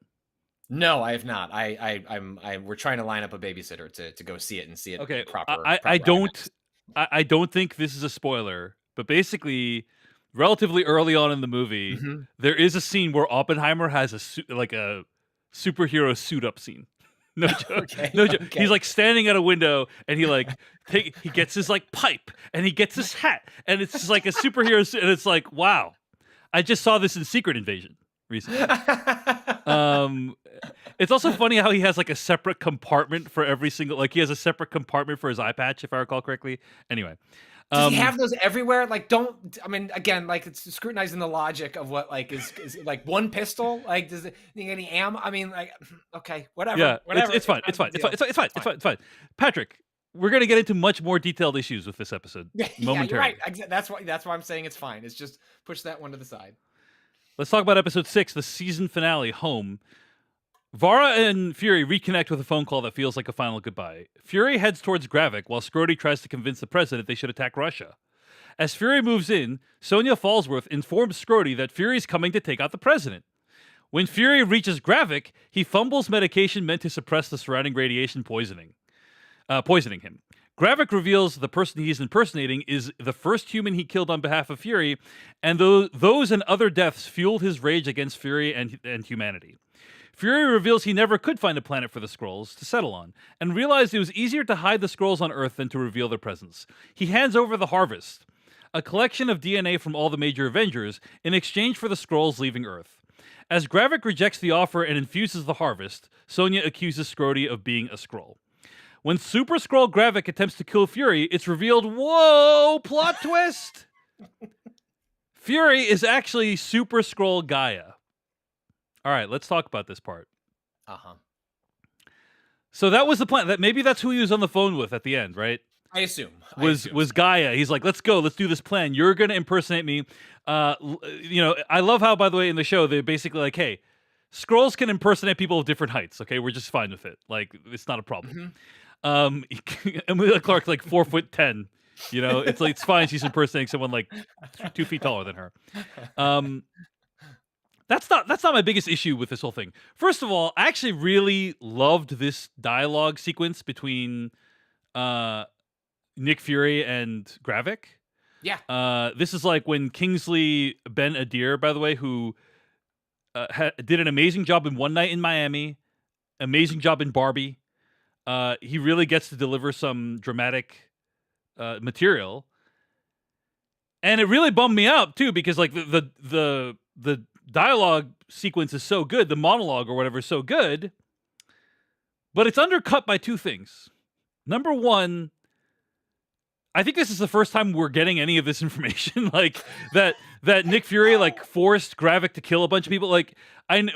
No, I have not. We're trying to line up a babysitter to go see it and see it. Okay, proper. I don't think this is a spoiler, but basically, relatively early on in the movie, Mm-hmm. there is a scene where Oppenheimer has a superhero suit up scene. No joke. Okay, No joke. okay. He's like standing at a window and he gets his like pipe and he gets his hat and it's just like a superhero and it's like, wow. I just saw this in Secret Invasion recently. Um it's also funny how he has like a separate compartment for every single he has a separate compartment for his eye patch, if I recall correctly. Anyway. Does he have those everywhere? Like, I mean, again, like it's scrutinizing the logic of what like is like one pistol. Like, does it need any ammo? I mean, like, okay, whatever. Yeah, Whatever. it's fine. It's fine. It's fine. It's fine. Patrick, we're gonna get into much more detailed issues with this episode Yeah, momentarily. you're right. That's why I'm saying it's fine. It's just push that one to the side. Let's talk about episode 6, the season finale, Home. Vara and Fury reconnect with a phone call that feels like a final goodbye. Fury heads towards Gravik while Scrody tries to convince the president they should attack Russia. As Fury moves in, Sonia Fallsworth informs Scrody that Fury's coming to take out the president. When Fury reaches Gravik, he fumbles medication meant to suppress the surrounding radiation poisoning him. Gravik reveals the person he's impersonating is the first human he killed on behalf of Fury, and those and other deaths fueled his rage against Fury and humanity. Fury reveals he never could find a planet for the Skrulls to settle on, and realized it was easier to hide the Skrulls on Earth than to reveal their presence. He hands over the Harvest, a collection of DNA from all the major Avengers, in exchange for the Skrulls leaving Earth. As Gravik rejects the offer and infuses the Harvest, Sonia accuses Scrody of being a Skrull. When Super Skrull Gravik attempts to kill Fury, it's revealed, whoa, plot twist! Fury is actually Super Skrull Gaia. All right, let's talk about this part. Uh-huh. So that was the plan. That maybe that's who he was on the phone with at the end, right? I assume. Was Gaia. He's like, let's go, let's do this plan. You're going to impersonate me. I love how, by the way, in the show, they're basically like, hey, Skrulls can impersonate people of different heights, okay? We're just fine with it. Like, it's not a problem. Emilia Clarke's like 4'10". It's like, it's fine. She's impersonating someone like 2 feet taller than her. That's not my biggest issue with this whole thing. First of all, I actually really loved this dialogue sequence between Nick Fury and Gravik. Yeah. This is like when Kingsley Ben Adir, by the way, who did an amazing job in One Night in Miami, amazing job in Barbie. He really gets to deliver some dramatic material, and it really bummed me out too because like the dialogue sequence is so good, the monologue or whatever is so good, but it's undercut by two things. Number one, I think this is the first time we're getting any of this information, like that Nick Fury like forced Gravik to kill a bunch of people. Like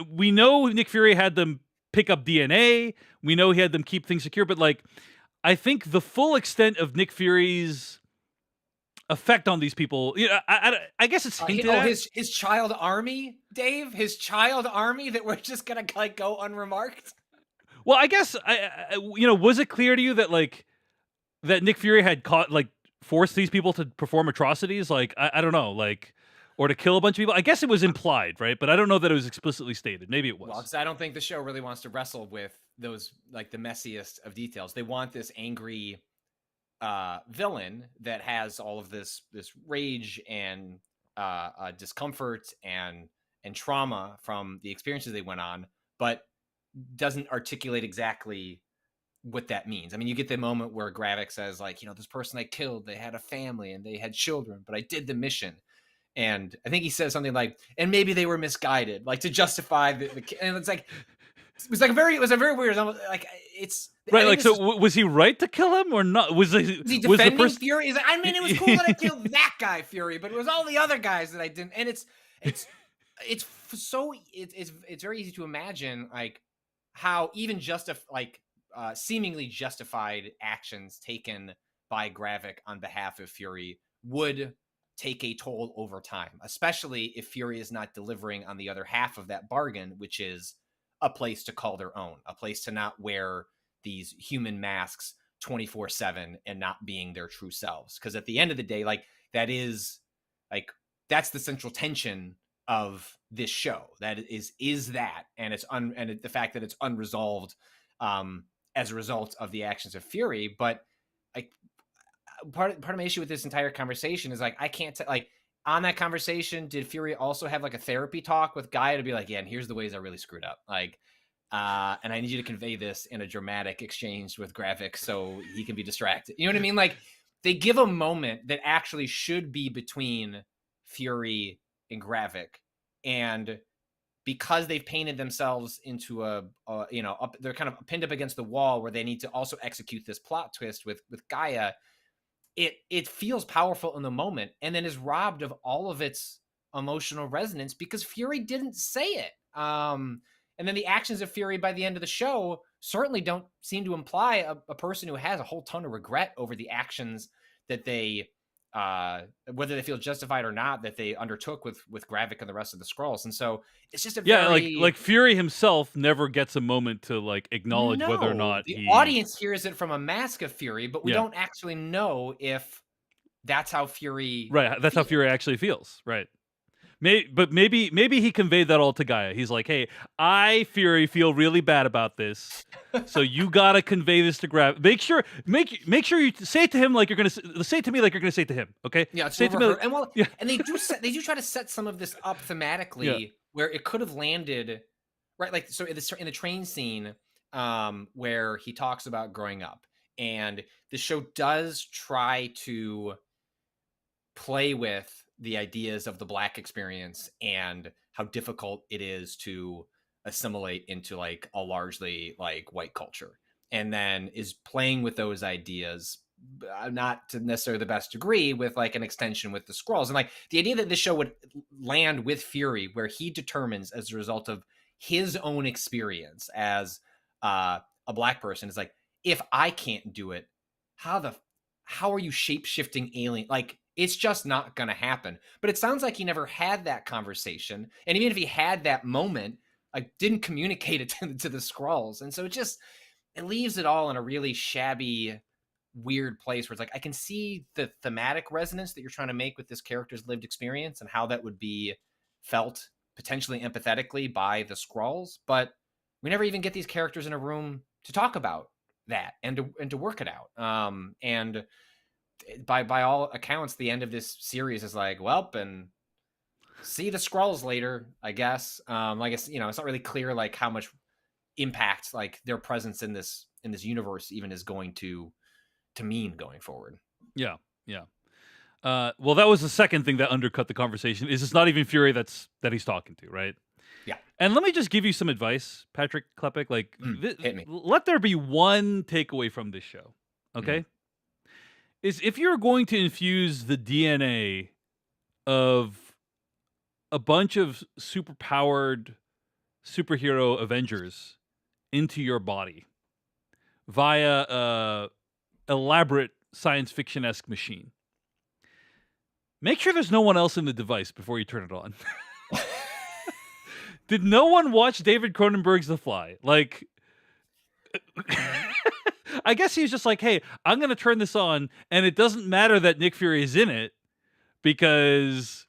we know Nick Fury had them pick up DNA, we know he had them keep things secure, but like I think the full extent of Nick Fury's effect on these people, I guess it's hinted at. His child army, Dave, his child army that we're just gonna like go unremarked. Well, I guess was it clear to you that like that Nick Fury had forced these people to perform atrocities? Like I don't know, like, or to kill a bunch of people. I guess it was implied, right? But I don't know that it was explicitly stated. Maybe it was. Well, because I don't think the show really wants to wrestle with those like the messiest of details. They want this angry villain that has all of this rage and discomfort and trauma from the experiences they went on, but doesn't articulate exactly what that means. I mean, you get the moment where Gravik says like, this person I killed, they had a family and they had children, but I did the mission. And I think he says something like, and maybe they were misguided, like to justify the and it's like, it was a very weird, like it's right. Like, so was he right to kill him or not? Was he defending Fury? He's like, I mean, it was cool that I killed that guy, Fury, but it was all the other guys that I didn't. And it's very easy to imagine like how even seemingly justified actions taken by Gravik on behalf of Fury would take a toll over time, especially if Fury is not delivering on the other half of that bargain, which is a place to call their own, a place to not wear these human masks 24/7 and not being their true selves. Because at the end of the day, like that's the central tension of this show. That is that, and the fact that it's unresolved as a result of the actions of Fury. But like part of my issue with this entire conversation is like I can't like on that conversation, did Fury also have like a therapy talk with Gaia to be like, yeah, and here's the ways I really screwed up. Like and I need you to convey this in a dramatic exchange with Gravik so he can be distracted. You know what I mean? Like, they give a moment that actually should be between Fury and Gravik, and because they've painted themselves into they're kind of pinned up against the wall where they need to also execute this plot twist with Gaia. It feels powerful in the moment, and then is robbed of all of its emotional resonance because Fury didn't say it. And then the actions of Fury by the end of the show certainly don't seem to imply a person who has a whole ton of regret over the actions that they, whether they feel justified or not, that they undertook with Gravik and the rest of the Skrulls. And so it's just a very like Fury himself never gets a moment to like acknowledge whether or not the he audience hears it from a mask of Fury, but we Yeah. don't actually know if that's how Fury right. That's how feels. Fury actually feels. Right. Maybe he conveyed that all to Gaia. He's like, hey, I Fury feel really bad about this, so you gotta convey this to Grav. Make sure you say it to him like you're gonna say it to me like you're gonna say it to him. Okay? Yeah, say it to me. and and they do try to set some of this up thematically where it could have landed right. Like, so in the train scene, where he talks about growing up, and the show does try to play with the ideas of the Black experience and how difficult it is to assimilate into like a largely like white culture, and then is playing with those ideas, not to necessarily the best degree, with like an extension with the Skrulls. And like the idea that this show would land with Fury where he determines as a result of his own experience as a Black person is like, if I can't do it, how are you shape-shifting alien? Like, it's just not going to happen. But it sounds like he never had that conversation. And even if he had that moment, like, didn't communicate it to the Skrulls. And so it leaves it all in a really shabby, weird place where it's like, I can see the thematic resonance that you're trying to make with this character's lived experience and how that would be felt potentially empathetically by the Skrulls. But we never even get these characters in a room to talk about that and to work it out. And by all accounts, the end of this series is like, well, and see the Skrulls later, I guess. I guess, it's not really clear like how much impact like their presence in this universe even is going to mean going forward. Yeah. Well, that was the second thing that undercut the conversation. Is it's not even Fury that he's talking to, right? Yeah. And let me just give you some advice, Patrick Klepek. Like, hit me. Let there be one takeaway from this show, okay? Is if you're going to infuse the DNA of a bunch of superpowered superhero Avengers into your body via a elaborate science fiction-esque machine, make sure there's no one else in the device before you turn it on. Did no one watch David Cronenberg's The Fly? Like, I guess he's just like, hey, I'm going to turn this on, and it doesn't matter that Nick Fury is in it because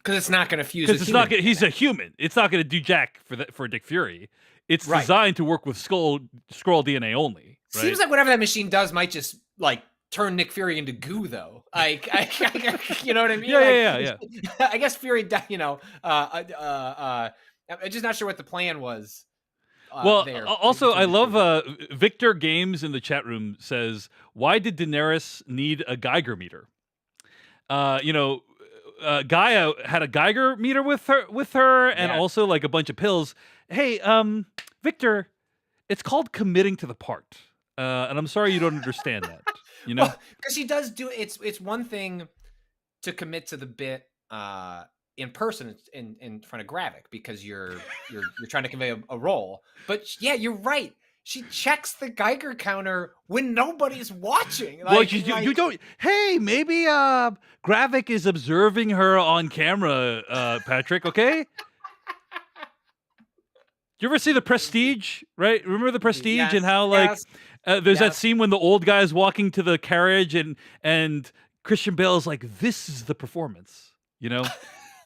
it's not going to fuse. Because it's not. He's a human. It's not going to do jack for Nick Fury. It's designed to work with Skrull DNA only. Right? Seems like whatever that machine does might just like turn Nick Fury into goo, though. Like, you know what I mean? Yeah. I guess Fury, I'm just not sure what the plan was. Also, I love Victor Games in the chat room says, "Why did Daenerys need a Geiger meter?" Gaia had a Geiger meter with her, and also like a bunch of pills. Hey, Victor, it's called committing to the part, and I'm sorry you don't understand that. Because she does do it. It's one thing to commit to the bit in person in front of Gravik because you're trying to convey a role. But yeah, you're right. She checks the Geiger counter when nobody's watching. Like, you don't. Hey, maybe Gravik is observing her on camera, Patrick. Okay. Do you ever see The Prestige? Right? Remember The Prestige and how there's that scene when the old guy is walking to the carriage and Christian Bale is like, "This is the performance."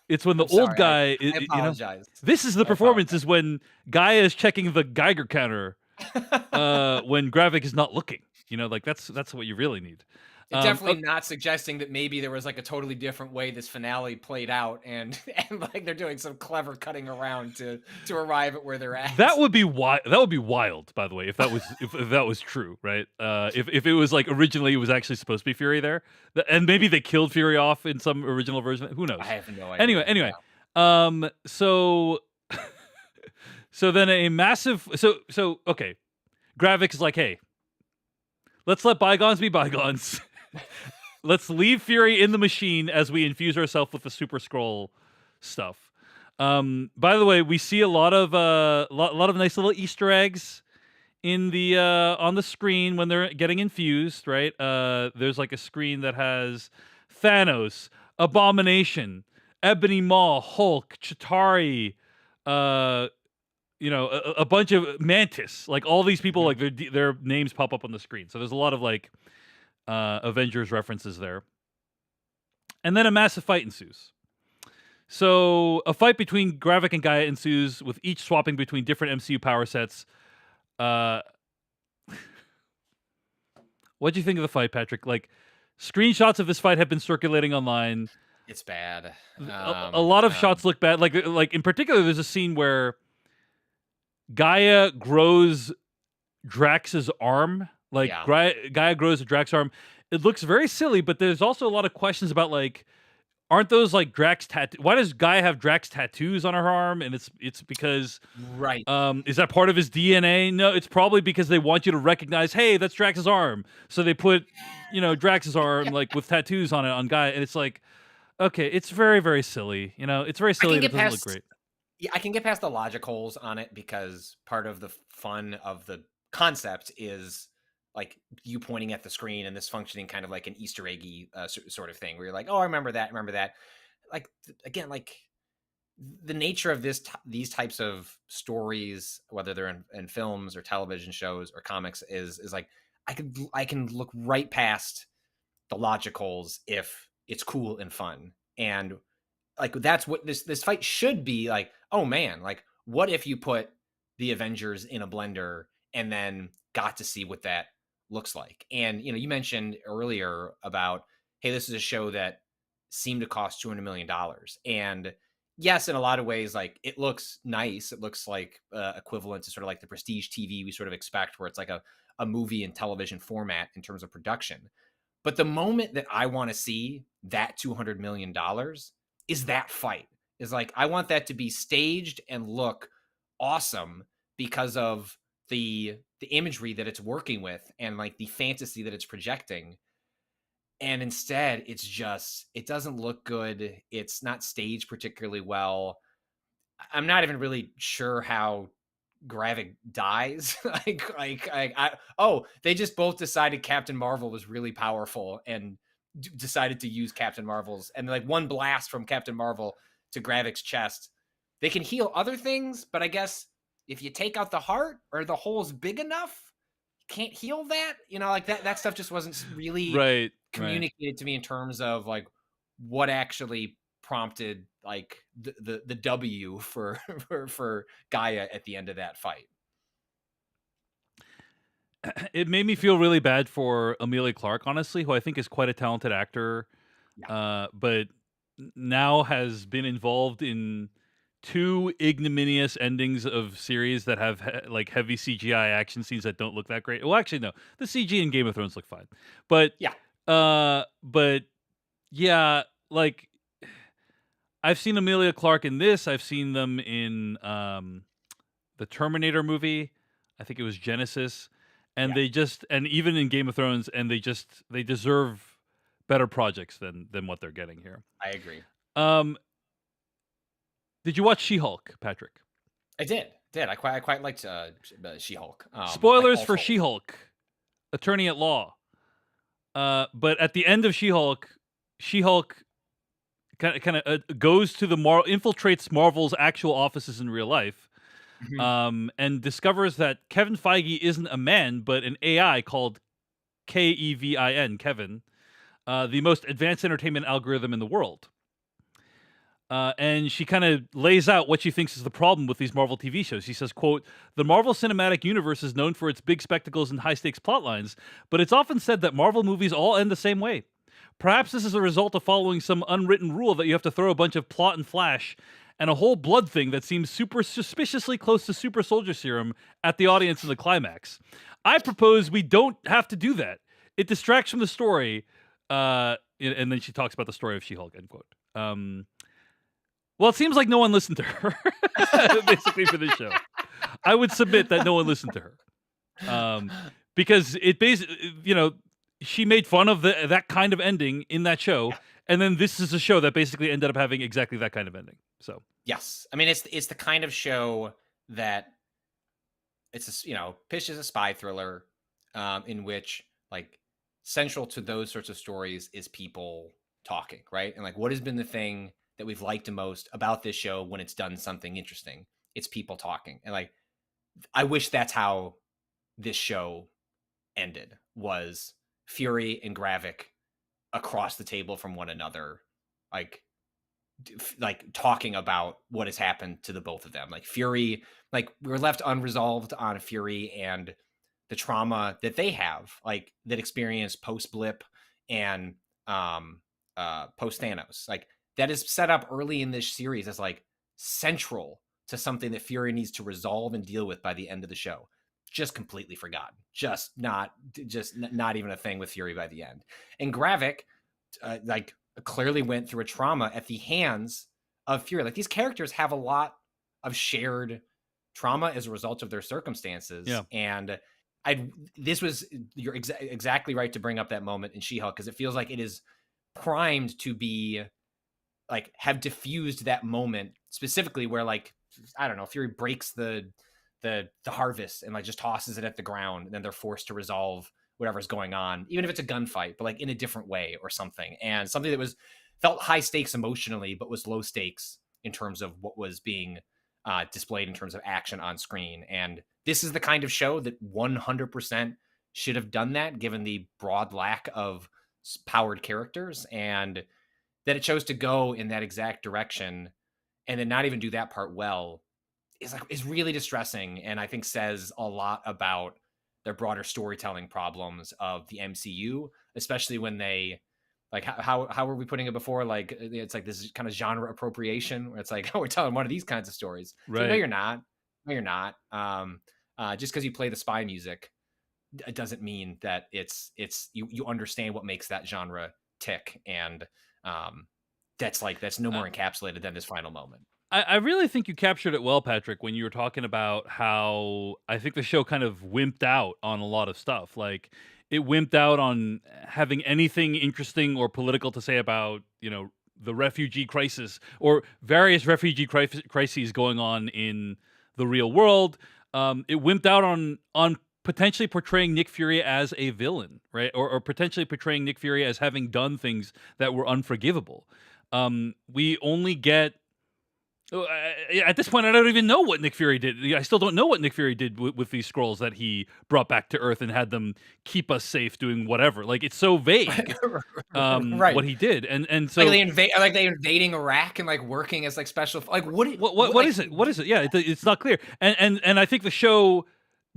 It's when the old guy. I apologize. This is the performance. Is when Gaia is checking the Geiger counter when Gravik is not looking. Like that's what you really need. It's Oh, definitely not suggesting that maybe there was like a totally different way this finale played out, and and like they're doing some clever cutting around to arrive at where they're that at. would be wild. That would be wild, by the way, if that was true, right? If it was like originally it was actually supposed to be Fury there, and maybe they killed Fury off in some original version. Who I knows? have no Anyway, idea. anyway, Yeah. so so then a massive okay, Gravik is like, hey, let's let bygones be bygones. Let's leave Fury in the machine as we infuse ourselves with the Super Scroll stuff. By the way, we see a lot of lot of nice little Easter eggs in the on the screen when they're getting infused. Right? There's like a screen that has Thanos, Abomination, Ebony Maw, Hulk, Chitauri, uh, a bunch of Mantis. Like all these people, Mhm. like their names pop up on the screen. So there's a lot of like Avengers references there. And then a massive fight ensues. So a fight between Gravik and Gaia ensues, with each swapping between different MCU power sets. Uh, what do you think of the fight, Patrick? Like, screenshots of this fight have been circulating online. It's bad. A lot of shots look bad. Like in particular, there's a scene where Gaia grows Drax's arm. Like Yeah. Gaia grows Drax's arm. It looks very silly, but there's also a lot of questions about like, aren't those like Drax tattoo? Why does Gaia have Drax tattoos on her arm? And it's because Right. is that part of his DNA? No, it's probably because they want you to recognize, hey, that's Drax's arm. So they put, Drax's arm like with tattoos on it on Gaia, and it's like, okay, it's very very silly. It's very I silly can and it get doesn't look past great. Yeah, I can get past the logic holes on it because part of the fun of the concept is like you pointing at the screen and this functioning kind of like an Easter eggy sort of thing where you're like, oh, I remember that, remember that. Like again, like the nature of these types of stories, whether they're in films or television shows or comics, is like I can look right past the logic holes if it's cool and fun. And like that's what this fight should be like. Oh man, like what if you put the Avengers in a blender and then got to see what that looks like? And you mentioned earlier about, hey, this is a show that seemed to cost $200 million, and yes, in a lot of ways, like it looks nice. It looks like equivalent to sort of like the prestige TV we sort of expect, where it's like a movie and television format in terms of production. But the moment that I want to see that $200 million is that fight. Is like I want that to be staged and look awesome because of the imagery that it's working with and like the fantasy that it's projecting. And instead, it doesn't look good. It's not staged particularly well. I'm not even really sure how Gravik dies. They just both decided Captain Marvel was really powerful and decided to use Captain Marvel's, and like one blast from Captain Marvel to Gravik's chest. They can heal other things, but I guess if you take out the heart or the hole's big enough, you can't heal that. Like that stuff just wasn't really Right, right. communicated to me in terms of like what actually prompted like the W for for Gaia at the end of that fight. It made me feel really bad for Amelia Clark, honestly, who I think is quite a talented actor, Yeah. but now has been involved in two ignominious endings of series that have like heavy CGI action scenes that don't look that great. Well, actually, no, the CG in Game of Thrones look fine, but Yeah. but yeah, like I've seen Amelia Clark in this. I've seen them in the Terminator movie. I think it was Genesis, and Yeah. and even in Game of Thrones, and they deserve better projects than what they're getting here. I agree. Um, did you watch She-Hulk, Patrick? I did. I quite liked She-Hulk. Like Spoilers all for told. She-Hulk, Attorney at Law. But at the end of She-Hulk, She-Hulk kind of goes to infiltrates Marvel's actual offices in real life, Mhm. and discovers that Kevin Feige isn't a man but an AI called Kevin, the most advanced entertainment algorithm in the world. and she kind of lays out what she thinks is the problem with these Marvel TV shows. She says, quote, "The Marvel Cinematic Universe is known for its big spectacles and high-stakes plot lines, but it's often said that Marvel movies all end the same way. Perhaps this is a result of following some unwritten rule that you have to throw a bunch of plot and flash and a whole blood thing that seems super suspiciously close to super soldier serum at the audience in the climax. I propose we don't have to do that. It distracts from the story." And then she talks about the story of She-Hulk, end quote. Well, it seems like no one listened to her, basically, for this show. I would submit that no one listened to her. Because it basically, she made fun of that kind of ending in that show, and then this is a show that basically ended up having exactly that kind of ending. So yes, I mean it's the kind of show that pitched as a spy thriller, in which like central to those sorts of stories is people talking, right? And like, what has been the thing that we've liked the most about this show when it's done something interesting? It's people talking, and like, I wish that's how this show ended, was Fury and Gravik across the table from one another, like talking about what has happened to the both of them. Like Fury, like we're left unresolved on Fury and the trauma that they have, like that experience post Blip and post Thanos. Like that is set up early in this series as like central to something that Fury needs to resolve and deal with by the end of the show. Just completely forgotten. Just not even a thing with Fury by the end. And Gravik, like clearly went through a trauma at the hands of Fury. Like these characters have a lot of shared trauma as a result of their circumstances. Yeah. And you're exactly right to bring up that moment in She-Hulk, because it feels like it is primed to be like have diffused that moment specifically where, like, I don't know, Fury breaks the harvest and like just tosses it at the ground, and then they're forced to resolve whatever's going on, even if it's a gunfight, but like in a different way or something. And something that felt high stakes emotionally, but was low stakes in terms of what was being displayed in terms of action on screen. And this is the kind of show that 100% should have done that, given the broad lack of powered characters, and that it chose to go in that exact direction and then not even do that part well is really distressing, and I think says a lot about their broader storytelling problems of the MCU, especially when they like how are we putting it before? Like it's like this kind of genre appropriation where it's like, oh, we're telling one of these kinds of stories. right. So, no, you're not. No, you're not. Just because you play the spy music, it doesn't mean that it's you understand what makes that genre tick, and that's no more encapsulated than this final moment. I really think you captured it well, Patrick, when you were talking about how I think the show kind of wimped out on a lot of stuff. Like, it wimped out on having anything interesting or political to say about, the refugee crisis or various refugee crises going on in the real world. It wimped out on potentially portraying Nick Fury as a villain, right? Or potentially portraying Nick Fury as having done things that were unforgivable. We only get at this point, I don't even know what Nick Fury did. I still don't know what Nick Fury did with these scrolls that he brought back to Earth and had them keep us safe doing whatever. Like, it's so vague, right? What he did, and so like they invading Iraq and like working as like special. Like what like, is it? What is it? Yeah, it's not clear. And I think the show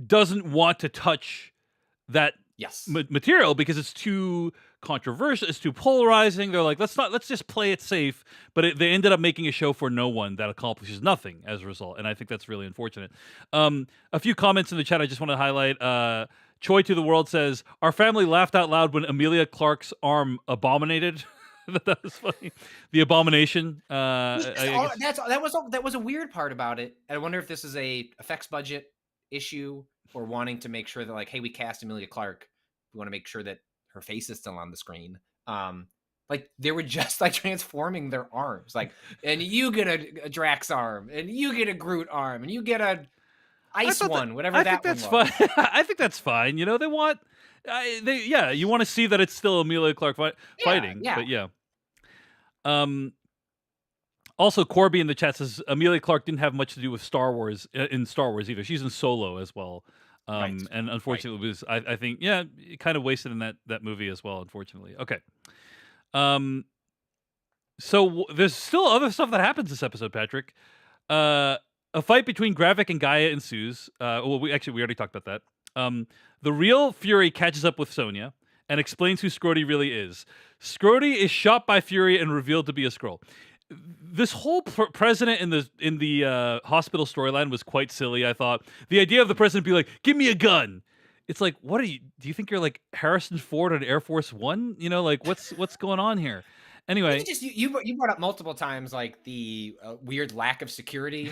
doesn't want to touch that material because it's too controversial, it's too polarizing. They're like, let's just play it safe, but they ended up making a show for no one that accomplishes nothing as a result, and I think that's really unfortunate. A few comments in the chat I just want to highlight. Choi to the World says, our family laughed out loud when Amelia Clark's arm abominated. That was funny. The abomination. That was a weird part about it. I wonder if this is a effects budget issue or wanting to make sure that, like, hey, we cast Amelia Clark, we want to make sure that her face is still on the screen. Like they were just like transforming their arms, like, and you get a Drax arm, and you get a Groot arm, and you get a ice one, whatever that one was. I think that's fine. I think that's fine. They want, you want to see that it's still Amelia Clark fighting, but yeah. Also, Corby in the chat says Amelia Clark didn't have much to do with Star Wars either. She's in Solo as well. And unfortunately, it was I think it kind of wasted in that movie as well. Unfortunately, okay. So there's still other stuff that happens this episode, Patrick. A fight between Gravik and Gaia ensues. Well, we already talked about that. The real Fury catches up with Sonia and explains who Scrody really is. Scrody is shot by Fury and revealed to be a Skrull. This whole president in the hospital storyline was quite silly. I thought the idea of the president being like, "Give me a gun." It's like, what are you? Do you think you're like Harrison Ford on Air Force One? You know, like what's going on here? Anyway, You brought up multiple times like the weird lack of security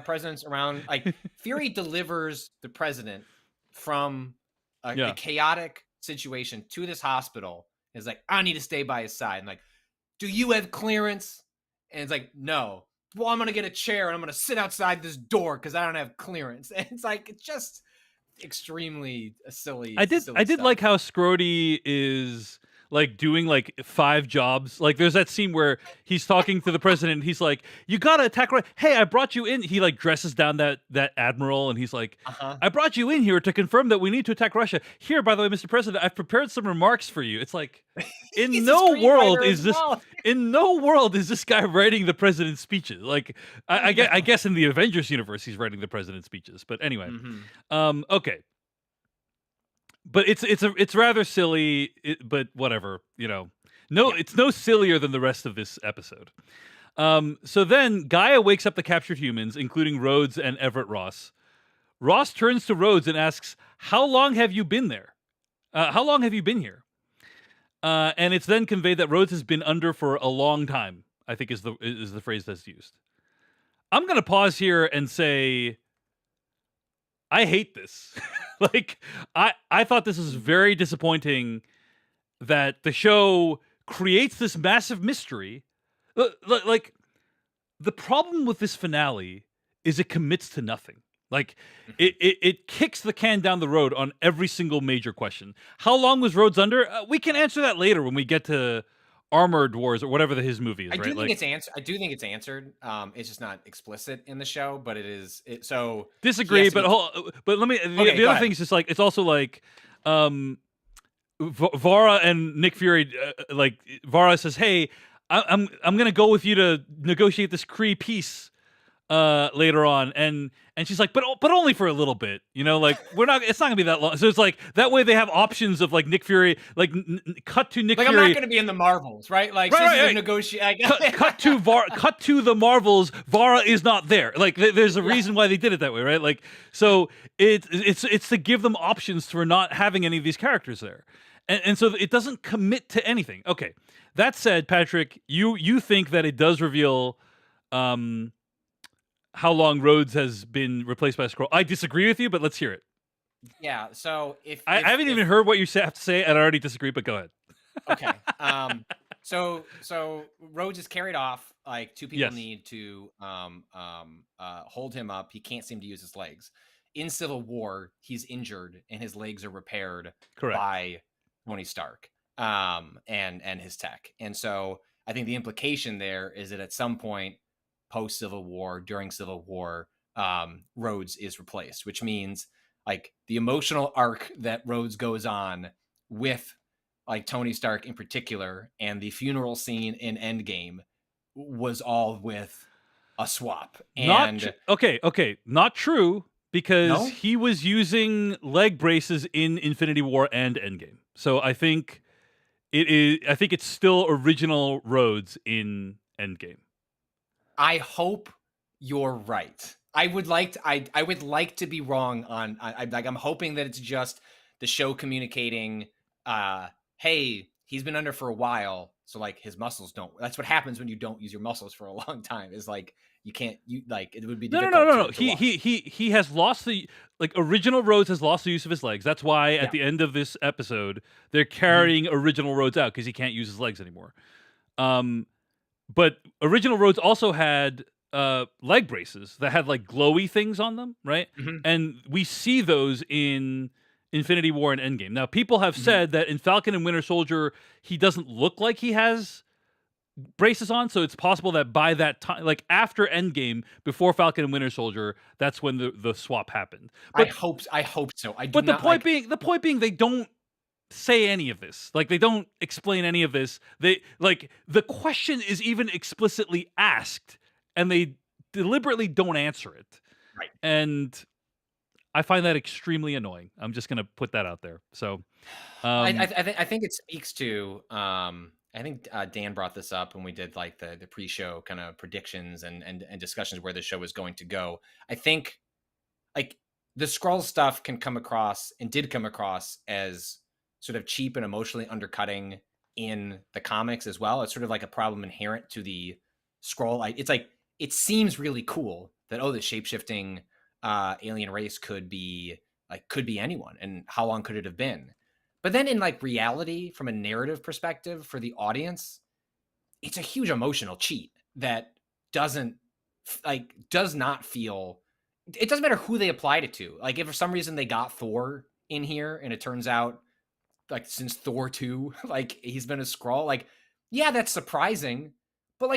presence around. Like Fury delivers the president from a yeah. chaotic situation to this hospital. Is like, I need to stay by his side. And like, do you have clearance? And it's like, no. Well, I'm gonna get a chair and I'm gonna sit outside this door because I don't have clearance. And it's like, it's just extremely silly. I did stuff. like how Scrody is like doing like 5 jobs. Like there's that scene where he's talking to the president and he's like, "You gotta attack right. Hey, I brought you in." He like dresses down that admiral and he's like, "I brought you in here to confirm that we need to attack Russia. Here, by the way, Mr. President, I've prepared some remarks for you." It's like in no world is this in no world is this guy writing the president's speeches. Like I guess in the Avengers universe he's writing the president's speeches. But anyway. Okay. But it's rather silly, but whatever, you know. No, it's no sillier than the rest of this episode. So then Gaia wakes up the captured humans, including Rhodes and Everett Ross. Ross turns to Rhodes and asks, "How long have you been there? How long have you been here?" And it's then conveyed that Rhodes has been under for a long time, I think is the phrase that's used. I'm going to pause here and say, I hate this. Like, I thought this was very disappointing that the show creates this massive mystery. Like, the problem with this finale is it commits to nothing. Like, it kicks the can down the road on every single major question. How long was Rhodes under? We can answer that later when we get to Armored Wars or whatever his movie is. I do think it's answered. I do think it's answered. It's just not explicit in the show, but it is. So disagree, but let me. The other thing is just like it's also like, Vara and Nick Fury. Like Vara says, "Hey, I'm gonna go with you to negotiate this Kree peace later on," and she's like, but only for a little bit, you know, like it's not gonna be that long. So it's like that way they have options of like Nick Fury, like cut to Nick Fury. I'm not gonna be in the Marvels, right? Like negotiate. cut to the Marvels. Vara is not there. Like there's a reason why they did it that way, right? Like so it's to give them options for not having any of these characters there, and so it doesn't commit to anything. Okay, that said, Patrick, you think that it does reveal how long Rhodes has been replaced by a Skrull. I disagree with you, but let's hear it. Yeah, so I haven't even heard what you have to say, and I already disagree, but go ahead. Okay. So Rhodes is carried off. Like 2 people need to hold him up. He can't seem to use his legs. In Civil War, he's injured and his legs are repaired by Tony Stark and his tech. And so I think the implication there is that at some point post Civil War, during Civil War, Rhodes is replaced, which means like the emotional arc that Rhodes goes on with like Tony Stark in particular and the funeral scene in Endgame was all with a swap. And okay, not true, because he was using leg braces in Infinity War and Endgame. So I think it's still original Rhodes in Endgame. I hope you're right. I would like to be wrong on. I'm hoping that it's just the show communicating. Hey, he's been under for a while, so like his muscles don't. That's what happens when you don't use your muscles for a long time. Is like you can't. You like it would be difficult. No. He has lost the original Rhodes has lost the use of his legs. That's why at the end of this episode they're carrying original Rhodes out because he can't use his legs anymore. But original Rhodes also had leg braces that had like glowy things on them, right? And we see those in Infinity War and Endgame. Now, people have said that in Falcon and Winter Soldier, he doesn't look like he has braces on, so it's possible that by that time, like after Endgame, before Falcon and Winter Soldier, that's when the swap happened. But, I hope so. The point being, they don't say any of this. Like, they don't explain any of this. They like the question is even explicitly asked, and they deliberately don't answer it. Right. And I find that extremely annoying. I'm just gonna put that out there. So, I um, I think it speaks to, I think, Dan brought this up when we did, like, the pre-show kinda predictions and discussions where the show was going to go. I think, like, the Skrull stuff can come across and did come across as sort of cheap and emotionally undercutting in the comics as well. It's sort of like a problem inherent to the Skrull. Like, it's like it seems really cool that, oh, the shapeshifting alien race could be anyone, and how long could it have been? But then in like reality, from a narrative perspective for the audience, it's a huge emotional cheat that doesn't does not feel, it doesn't matter who they applied it to. Like, if for some reason they got Thor in here and it turns out, like, since Thor 2, like, he's been a Skrull, like, yeah, that's surprising, but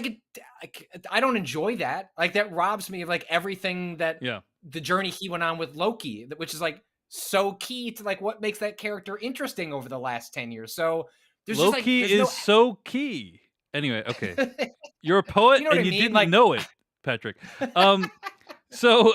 I don't enjoy that. Like, that robs me of like everything that yeah. the journey he went on with Loki, which is like so key to like what makes that character interesting over the last 10 years. So there's just like Loki there's no is so key. Anyway, okay. You're a poet you know what I and you mean? didn't Like, know it, Patrick. So,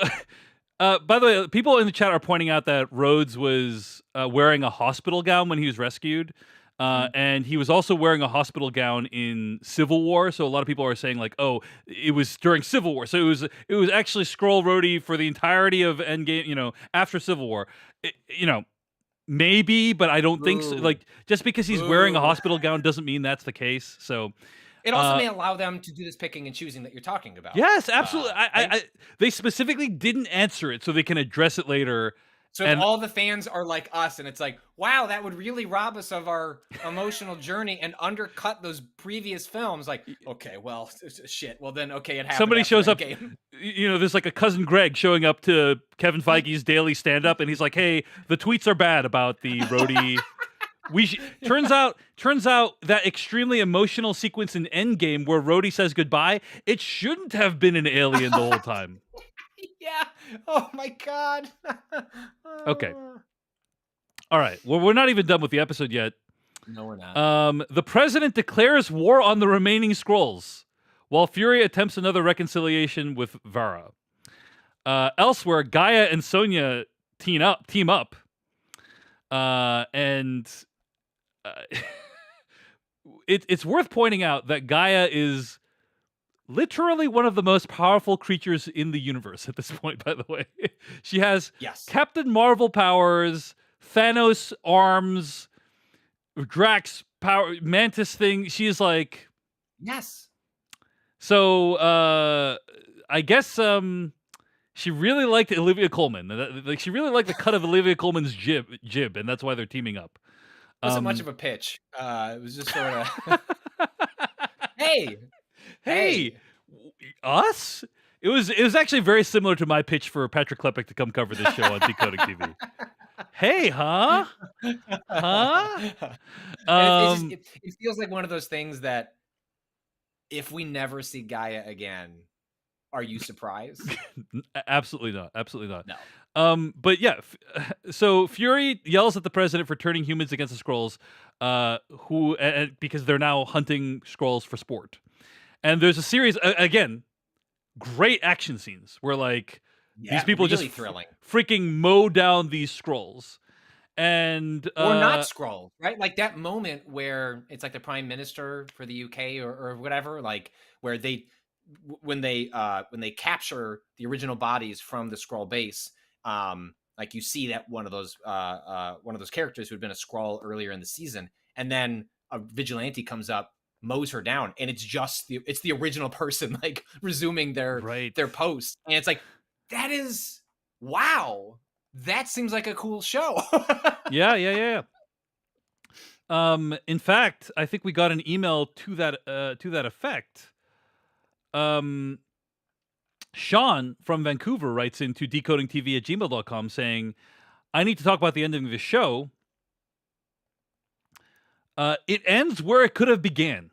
by the way, people in the chat are pointing out that Rhodes was wearing a hospital gown when he was rescued. Mhm. And he was also wearing a hospital gown in Civil War. So a lot of people are saying like, "Oh, it was during Civil War." So it was actually Skrull Rhodey for the entirety of Endgame. After Civil War. Maybe, but I don't think so. boo, Like, just because he's wearing a boo. hospital gown doesn't mean that's the case. So, It also uh, may allow them to do this picking and choosing that you're talking about. yes, absolutely. Right? They specifically didn't answer it so they can address it later. So if And all the fans are like us and it's like, wow, that would really rob us of our emotional journey and undercut those previous films, like, okay, well, shit. Well, then, okay, it happened somebody after shows up, Endgame. there's like a cousin Greg showing up to Kevin Feige's daily stand up, and he's like, "Hey, the tweets are bad about the roadie." Turns out that extremely emotional sequence in Endgame where Rhodey says goodbye, it shouldn't have been an alien the whole time. Yeah. Oh my God. Okay. All right. Well, we're not even done with the episode yet. No, we're not. The president declares war on the remaining Skrulls, while Fury attempts another reconciliation with Vara. Elsewhere, Gaia and Sonia team up, and it's worth pointing out that Gaia is literally one of the most powerful creatures in the universe at this point. By the way, she has Yes. Captain Marvel powers, Thanos arms, Drax power, Mantis thing. She's like, Yes. so I guess she really liked Olivia Colman. Like, she really liked the cut of Olivia Colman's jib, and that's why they're teaming up. Wasn't much of a pitch. It was just sort of, hey, Hey, hey. us? It was actually very similar to my pitch for Patrick Klepek to come cover this show on Decoding TV. Hey, huh? Huh? Um, It feels like one of those things that if we never see Gaia again, are you surprised? Absolutely not. Absolutely not. No. But yeah, so Fury yells at the president for turning humans against the Skrulls, because they're now hunting Skrulls for sport. And there's a series again, great action scenes where like Yeah, these people really just thrilling. freaking mow down these Skrulls. And Or not Skrull, right? Like that moment where it's like the prime minister for the UK or whatever, like where when they capture the original bodies from the Skrull base, like you see that one of those characters who had been a Skrull earlier in the season, and then a vigilante comes up, mows her down, and it's the original person like resuming right. their post, and it's like, that is, wow, that seems like a cool show. Yeah. In fact, I think we got an email to that effect. Sean from Vancouver writes into decodingtv@gmail.com saying, "I need to talk about the ending of the show. It ends where it could have began.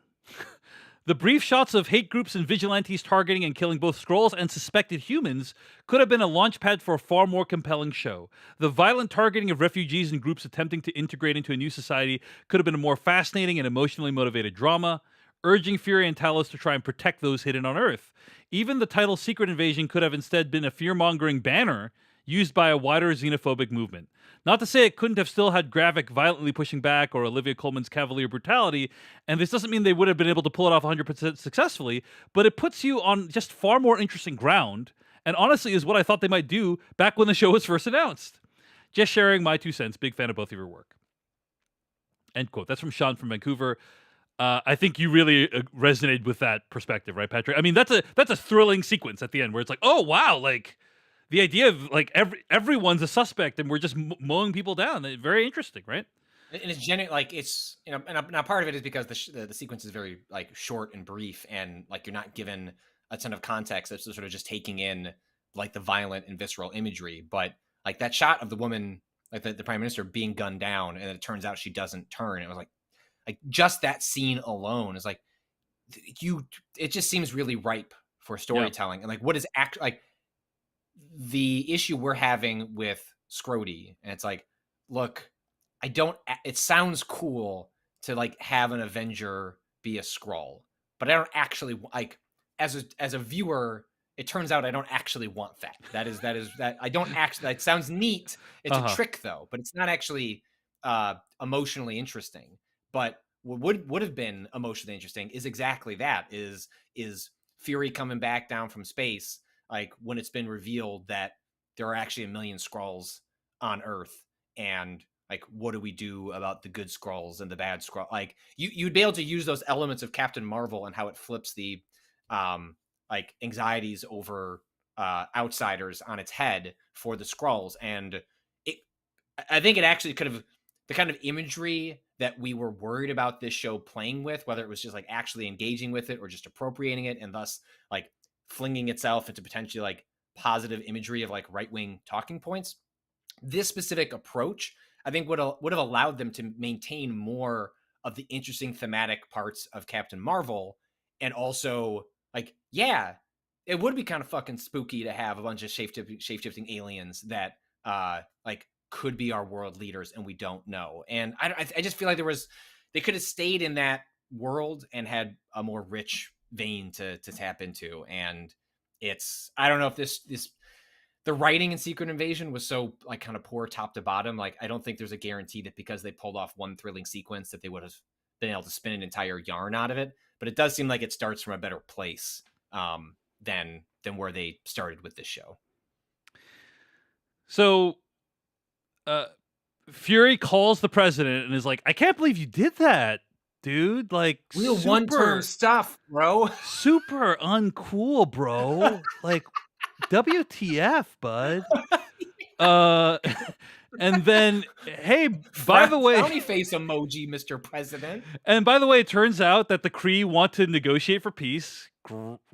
The brief shots of hate groups and vigilantes targeting and killing both Skrulls and suspected humans could have been a launchpad for a far more compelling show. The violent targeting of refugees and groups attempting to integrate into a new society could have been a more fascinating and emotionally motivated drama, urging Fury and Talos to try and protect those hidden on Earth. Even the title Secret Invasion could have instead been a fear-mongering banner used by a wider xenophobic movement. Not to say it couldn't have still had Gravik violently pushing back or Olivia Colman's cavalier brutality, and this doesn't mean they would have been able to pull it off 100% successfully, but it puts you on just far more interesting ground, and honestly is what I thought they might do back when the show was first announced. Just sharing my 2 cents. Big fan of both of your work. End quote. That's from Sean from Vancouver. I think you really resonated with that perspective, right, Patrick? I mean, that's a thrilling sequence at the end where it's like, oh wow, like the idea of like everyone's a suspect and we're just mowing people down. Very interesting, right? And it's genuine, like it's and now part of it is because the sequence is very like short and brief, and like you're not given a ton of context. It's sort of just taking in like the violent and visceral imagery. But like that shot of the woman, like the prime minister being gunned down, and it turns out she doesn't turn. It was like just that scene alone is like it just seems really ripe for storytelling. Yeah. And like what is actually like the issue we're having with Scrody, and it's like, look, it sounds cool to like have an Avenger be a Skrull, but I don't actually like as a viewer, it turns out I don't actually want that. That I don't actually, that sounds neat. It's a trick though, but it's not actually emotionally interesting. But what would have been emotionally interesting is exactly that, is Fury coming back down from space, like when it's been revealed that there are actually 1 million Skrulls on Earth, and like what do we do about the good Skrulls and the bad Skrull? Like you'd be able to use those elements of Captain Marvel and how it flips the like anxieties over outsiders on its head for the Skrulls. And I think it actually could have, the kind of imagery that we were worried about this show playing with, whether it was just like actually engaging with it or just appropriating it and thus like flinging itself into potentially like positive imagery of like right-wing talking points. This specific approach, I think would have allowed them to maintain more of the interesting thematic parts of Captain Marvel. And also like, yeah, it would be kind of fucking spooky to have a bunch of shape-shifting aliens that like could be our world leaders and we don't know. And I just feel like they could have stayed in that world and had a more rich vein to tap into. And I don't know if the writing in Secret Invasion was so like kind of poor top to bottom. Like I don't think there's a guarantee that because they pulled off one thrilling sequence that they would have been able to spin an entire yarn out of it. But it does seem like it starts from a better place than where they started with this show. So Fury calls the president and is like, I can't believe you did that, dude. Like real one-term stuff, bro. Super uncool, bro. Like WTF, bud. And then, hey, by the way, frowny face emoji, Mr. President. And by the way, it turns out that the Kree want to negotiate for peace.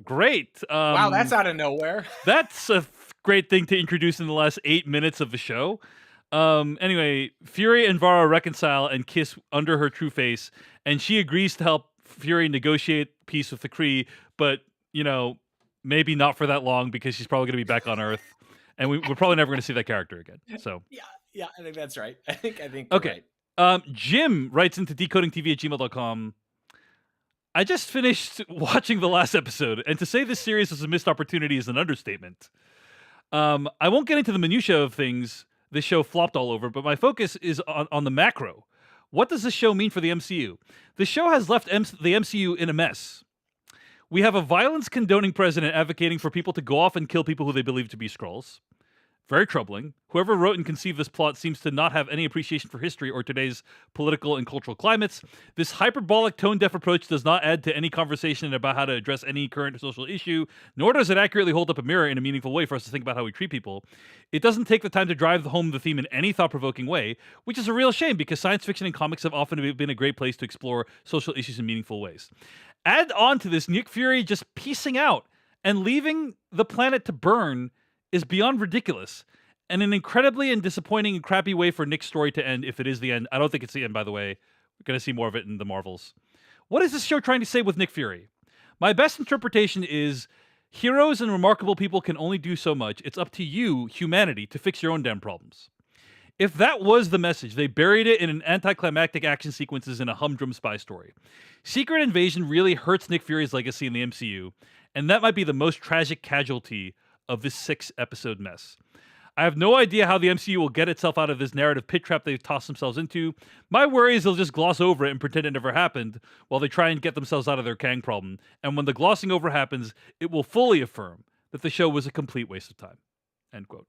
Great. Wow, that's out of nowhere. That's a great thing to introduce in the last 8 minutes of the show. Anyway, Fury and Vara reconcile and kiss under her true face, and she agrees to help Fury negotiate peace with the Kree, but, you know, maybe not for that long because she's probably going to be back on Earth, and we're probably never going to see that character again. So yeah, I think that's right. I think okay. Right. Jim writes into decodingtv@gmail.com. I just finished watching the last episode, and to say this series was a missed opportunity is an understatement. I won't get into the minutia of things this show flopped all over, but my focus is on the macro. What does this show mean for the MCU? The show has left the MCU in a mess. We have a violence-condoning president advocating for people to go off and kill people who they believe to be Skrulls. Very troubling. Whoever wrote and conceived this plot seems to not have any appreciation for history or today's political and cultural climates. This hyperbolic, tone-deaf approach does not add to any conversation about how to address any current social issue, nor does it accurately hold up a mirror in a meaningful way for us to think about how we treat people. It doesn't take the time to drive home the theme in any thought-provoking way, which is a real shame because science fiction and comics have often been a great place to explore social issues in meaningful ways. Add on to this Nick Fury just piecing out and leaving the planet to burn is beyond ridiculous, and an incredibly and disappointing and crappy way for Nick's story to end, if it is the end. I don't think it's the end, by the way. We're going to see more of it in the Marvels. What is this show trying to say with Nick Fury? My best interpretation is heroes and remarkable people can only do so much. It's up to you, humanity, to fix your own damn problems. If that was the message, they buried it in an anticlimactic action sequences in a humdrum spy story. Secret Invasion really hurts Nick Fury's legacy in the MCU, and that might be the most tragic casualty of this 6-episode mess. I have no idea how the MCU will get itself out of this narrative pit trap they've tossed themselves into. My worry is they'll just gloss over it and pretend it never happened while they try and get themselves out of their Kang problem. And when the glossing over happens, it will fully affirm that the show was a complete waste of time. End quote.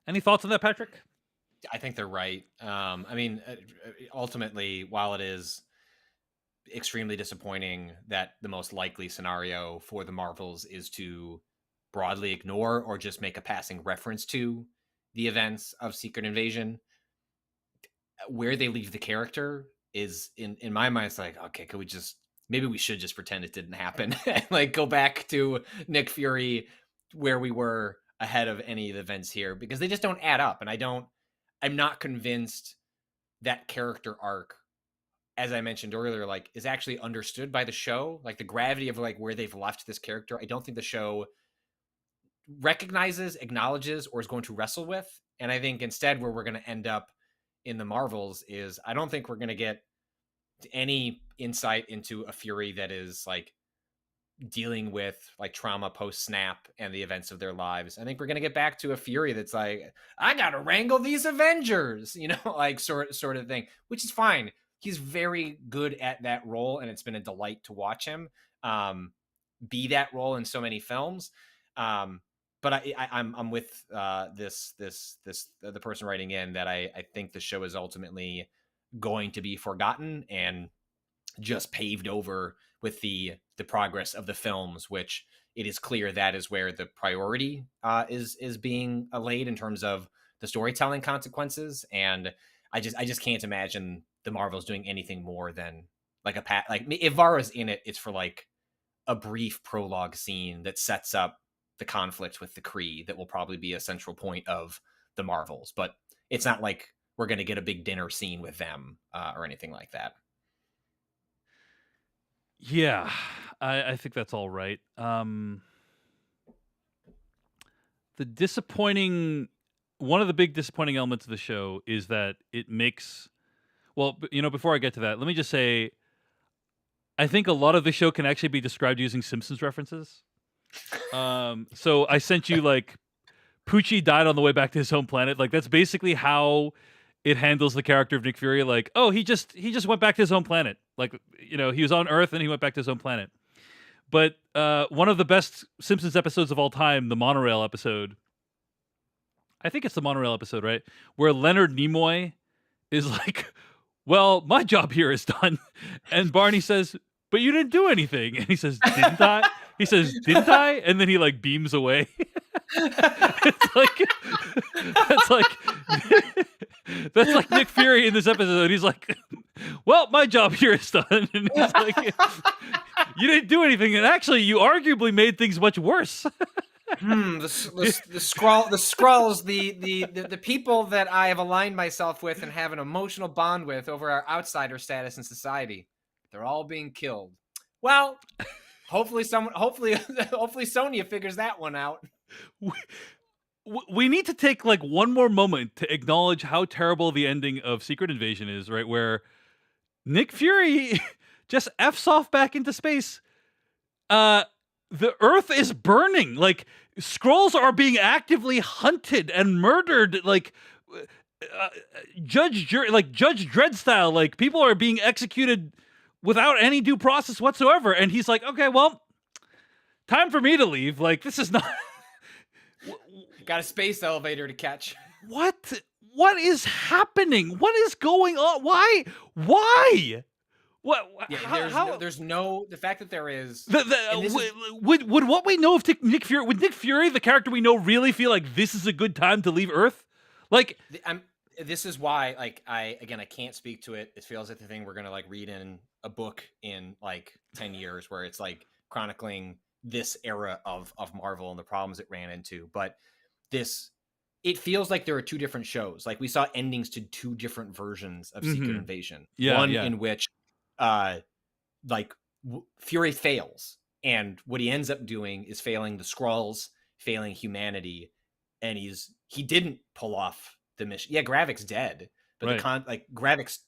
Any thoughts on that, Patrick? I think they're right. I mean, ultimately, while it is extremely disappointing that the most likely scenario for the Marvels is to broadly ignore or just make a passing reference to the events of Secret Invasion, where they leave the character is in my mind, it's like, okay, could we just, maybe we should just pretend it didn't happen and like go back to Nick Fury where we were ahead of any of the events here, because they just don't add up. And I'm not convinced that character arc, as I mentioned earlier, like is actually understood by the show. Like the gravity of like where they've left this character, I don't think the show recognizes, acknowledges, or is going to wrestle with. And I think instead where we're going to end up in the Marvels is I don't think we're going to get any insight into a Fury that is like dealing with like trauma post snap and the events of their lives. I think we're going to get back to a Fury that's like, I got to wrangle these Avengers, you know, like sort of thing, which is fine. He's very good at that role, and it's been a delight to watch him be that role in so many films. But I'm with the person writing in that I think the show is ultimately going to be forgotten and just paved over with the progress of the films, which it is clear that is where the priority is being laid in terms of the storytelling consequences. And I just can't imagine the Marvels doing anything more than like like if Vara's in it, it's for like a brief prologue scene that sets up the conflict with the Kree that will probably be a central point of the Marvels. But it's not like we're going to get a big dinner scene with them or anything like that. Yeah, I think that's all right. One of the big disappointing elements of the show is that it makes, well, before I get to that, let me just say, I think a lot of the show can actually be described using Simpsons references. So I sent you like Poochie died on the way back to his home planet. Like that's basically how it handles the character of Nick Fury. Like, oh, he just went back to his home planet. Like, he was on Earth and he went back to his home planet. But one of the best Simpsons episodes of all time, the monorail episode. I think it's the monorail episode, right? Where Leonard Nimoy is like, well, my job here is done. And Barney says, but you didn't do anything. And he says, didn't I? He says, didn't I? And then he like beams away. It's like that's like Nick Fury in this episode. He's like, well, my job here is done. And he's like, you didn't do anything. And actually, you arguably made things much worse. The Skrulls, the people that I have aligned myself with and have an emotional bond with over our outsider status in society, they're all being killed. Well, hopefully Sonia figures that one out. We need to take like one more moment to acknowledge how terrible the ending of Secret Invasion is, right? Where Nick Fury just F's off back into space. The Earth is burning. Like, Skrulls are being actively hunted and murdered. Like, Judge Dredd style. Like, people are being executed without any due process whatsoever. And he's like, okay, well, time for me to leave. Like, this is not... Got a space elevator to catch. What is happening? What is going on? Why? What? Yeah, there's no the fact that there is. Would what we know of Nick Fury? Would Nick Fury, the character we know, really feel like this is a good time to leave Earth? Like, this is why, like, I can't speak to it. It feels like the thing we're gonna like read in a book in like 10 years, where it's like chronicling this era of Marvel and the problems it ran into. But it feels like there are two different shows. Like, we saw endings to two different versions of Secret Invasion. Yeah, One in which like Fury fails, and what he ends up doing is failing the Skrulls, failing humanity, and he didn't pull off the mission. Yeah, Gravik's dead, but Right. Gravik's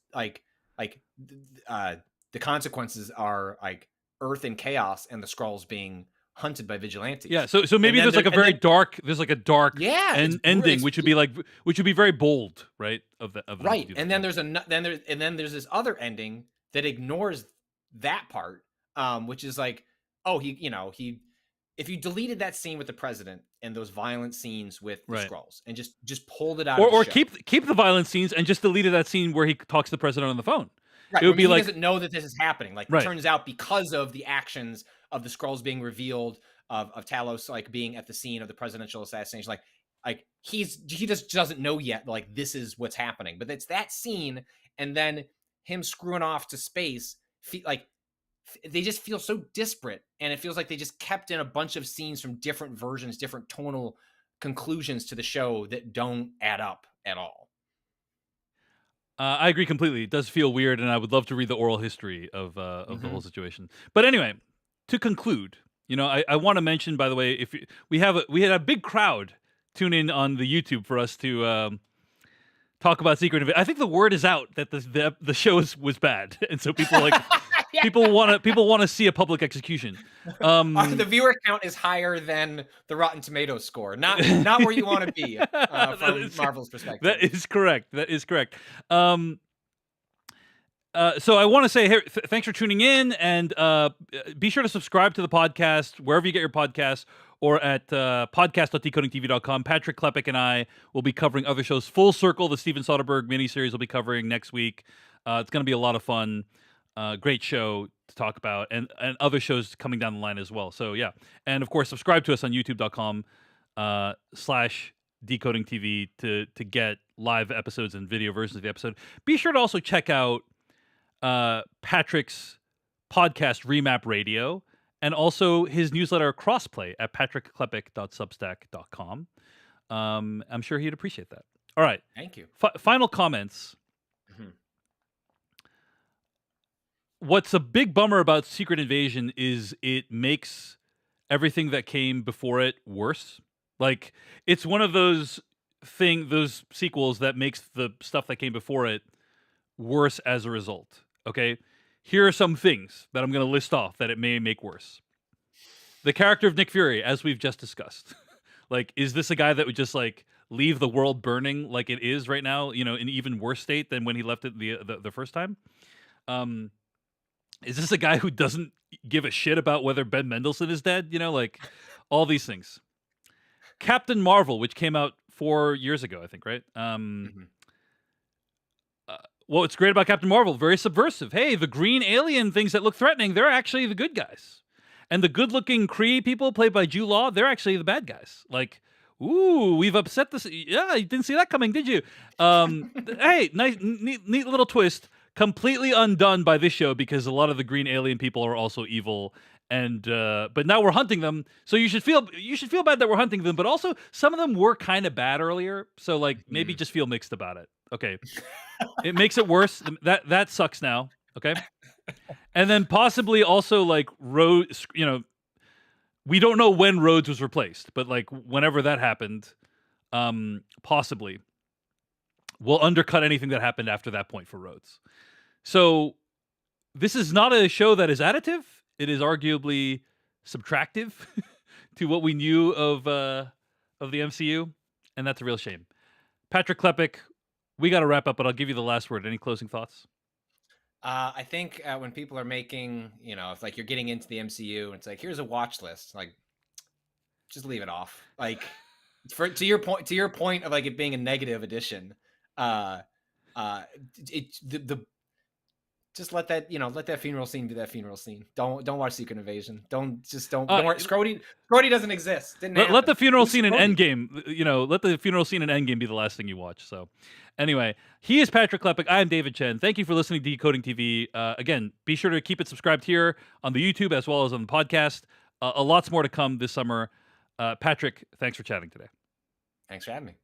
the consequences are like Earth and chaos, and the Skrulls being hunted by vigilantes. Yeah, so maybe And there's like a very dark, yeah, ending, which would be very bold, right? Of them to right. do And that. then there's this other ending that ignores that part, which is like, oh, he if you deleted that scene with the president and those violent scenes with the Right. Skrulls and just pulled it out of the Or show. keep the violent scenes and just deleted that scene where he talks to the president on the phone. Right, It would be he like, doesn't know that this is happening. Like, right. turns out because of the actions of the Skrulls being revealed, of Talos like being at the scene of the presidential assassination, like he just doesn't know yet. Like, this is what's happening. But it's that scene, and then him screwing off to space. Like, they just feel so disparate, and it feels like they just kept in a bunch of scenes from different versions, different tonal conclusions to the show that don't add up at all. I agree completely. It does feel weird, and I would love to read the oral history of the whole situation. But anyway, to conclude, I want to mention, by the way, if we had a big crowd tune in on the YouTube for us to talk about Secret Invasion. I think the word is out that the show was bad, and so people people want to see a public execution. The viewer count is higher than the Rotten Tomatoes score. Not where you want to be from Marvel's perspective. That is correct. So I want to say here, thanks for tuning in, and be sure to subscribe to the podcast wherever you get your podcasts, or at podcast.decodingtv.com. Patrick Klepek and I will be covering other shows. Full Circle, the Steven Soderbergh miniseries, will be covering next week. It's going to be a lot of fun. Great show to talk about, and other shows coming down the line as well. So yeah, and of course, subscribe to us on youtube.com /decodingtv to get live episodes and video versions of the episode. Be sure to also check out Patrick's podcast Remap Radio, and also his newsletter Crossplay at patrickklepek.substack.com. I'm sure he'd appreciate that. All right. Thank you. Final comments. Mm-hmm. What's a big bummer about Secret Invasion is it makes everything that came before it worse. Like, it's one of those sequels that makes the stuff that came before it worse as a result. Okay? Here are some things that I'm going to list off that it may make worse. The character of Nick Fury, as we've just discussed. Like, is this a guy that would just, like, leave the world burning like it is right now, in even worse state than when he left it the first time? Is this a guy who doesn't give a shit about whether Ben Mendelsohn is dead? Like, all these things. Captain Marvel, which came out 4 years ago, I think, right? What's great about Captain Marvel, very subversive. Hey, the green alien things that look threatening, they're actually the good guys. And the good-looking Kree people played by Jude Law, they're actually the bad guys. Like, ooh, we've upset this. Yeah, you didn't see that coming, did you? Hey, nice, neat little twist. Completely undone by this show because a lot of the green alien people are also evil. And but now we're hunting them, so you should feel bad that we're hunting them. But also, some of them were kind of bad earlier, so like maybe just feel mixed about it. Okay, it makes it worse. That sucks now. Okay, and then possibly also like Rhodes. We don't know when Rhodes was replaced, but like whenever that happened, possibly will undercut anything that happened after that point for Rhodes. So this is not a show that is additive. It is arguably subtractive to what we knew of the MCU, and that's a real shame. Patrick Klepek, we got to wrap up, but I'll give you the last word. Any closing thoughts? I think when people are making, if like you're getting into the MCU, and it's like, here's a watch list, like just leave it off. Like, to your point of like it being a negative addition, just let that funeral scene be that funeral scene. Don't watch Secret Invasion. Don't worry. Scrody doesn't exist. Let the funeral scene in Endgame. Let the funeral scene in Endgame be the last thing you watch. So, anyway, he is Patrick Klepek. I am David Chen. Thank you for listening to Decoding TV. Again, be sure to keep it subscribed here on the YouTube as well as on the podcast. A lots more to come this summer. Patrick, thanks for chatting today. Thanks for having me.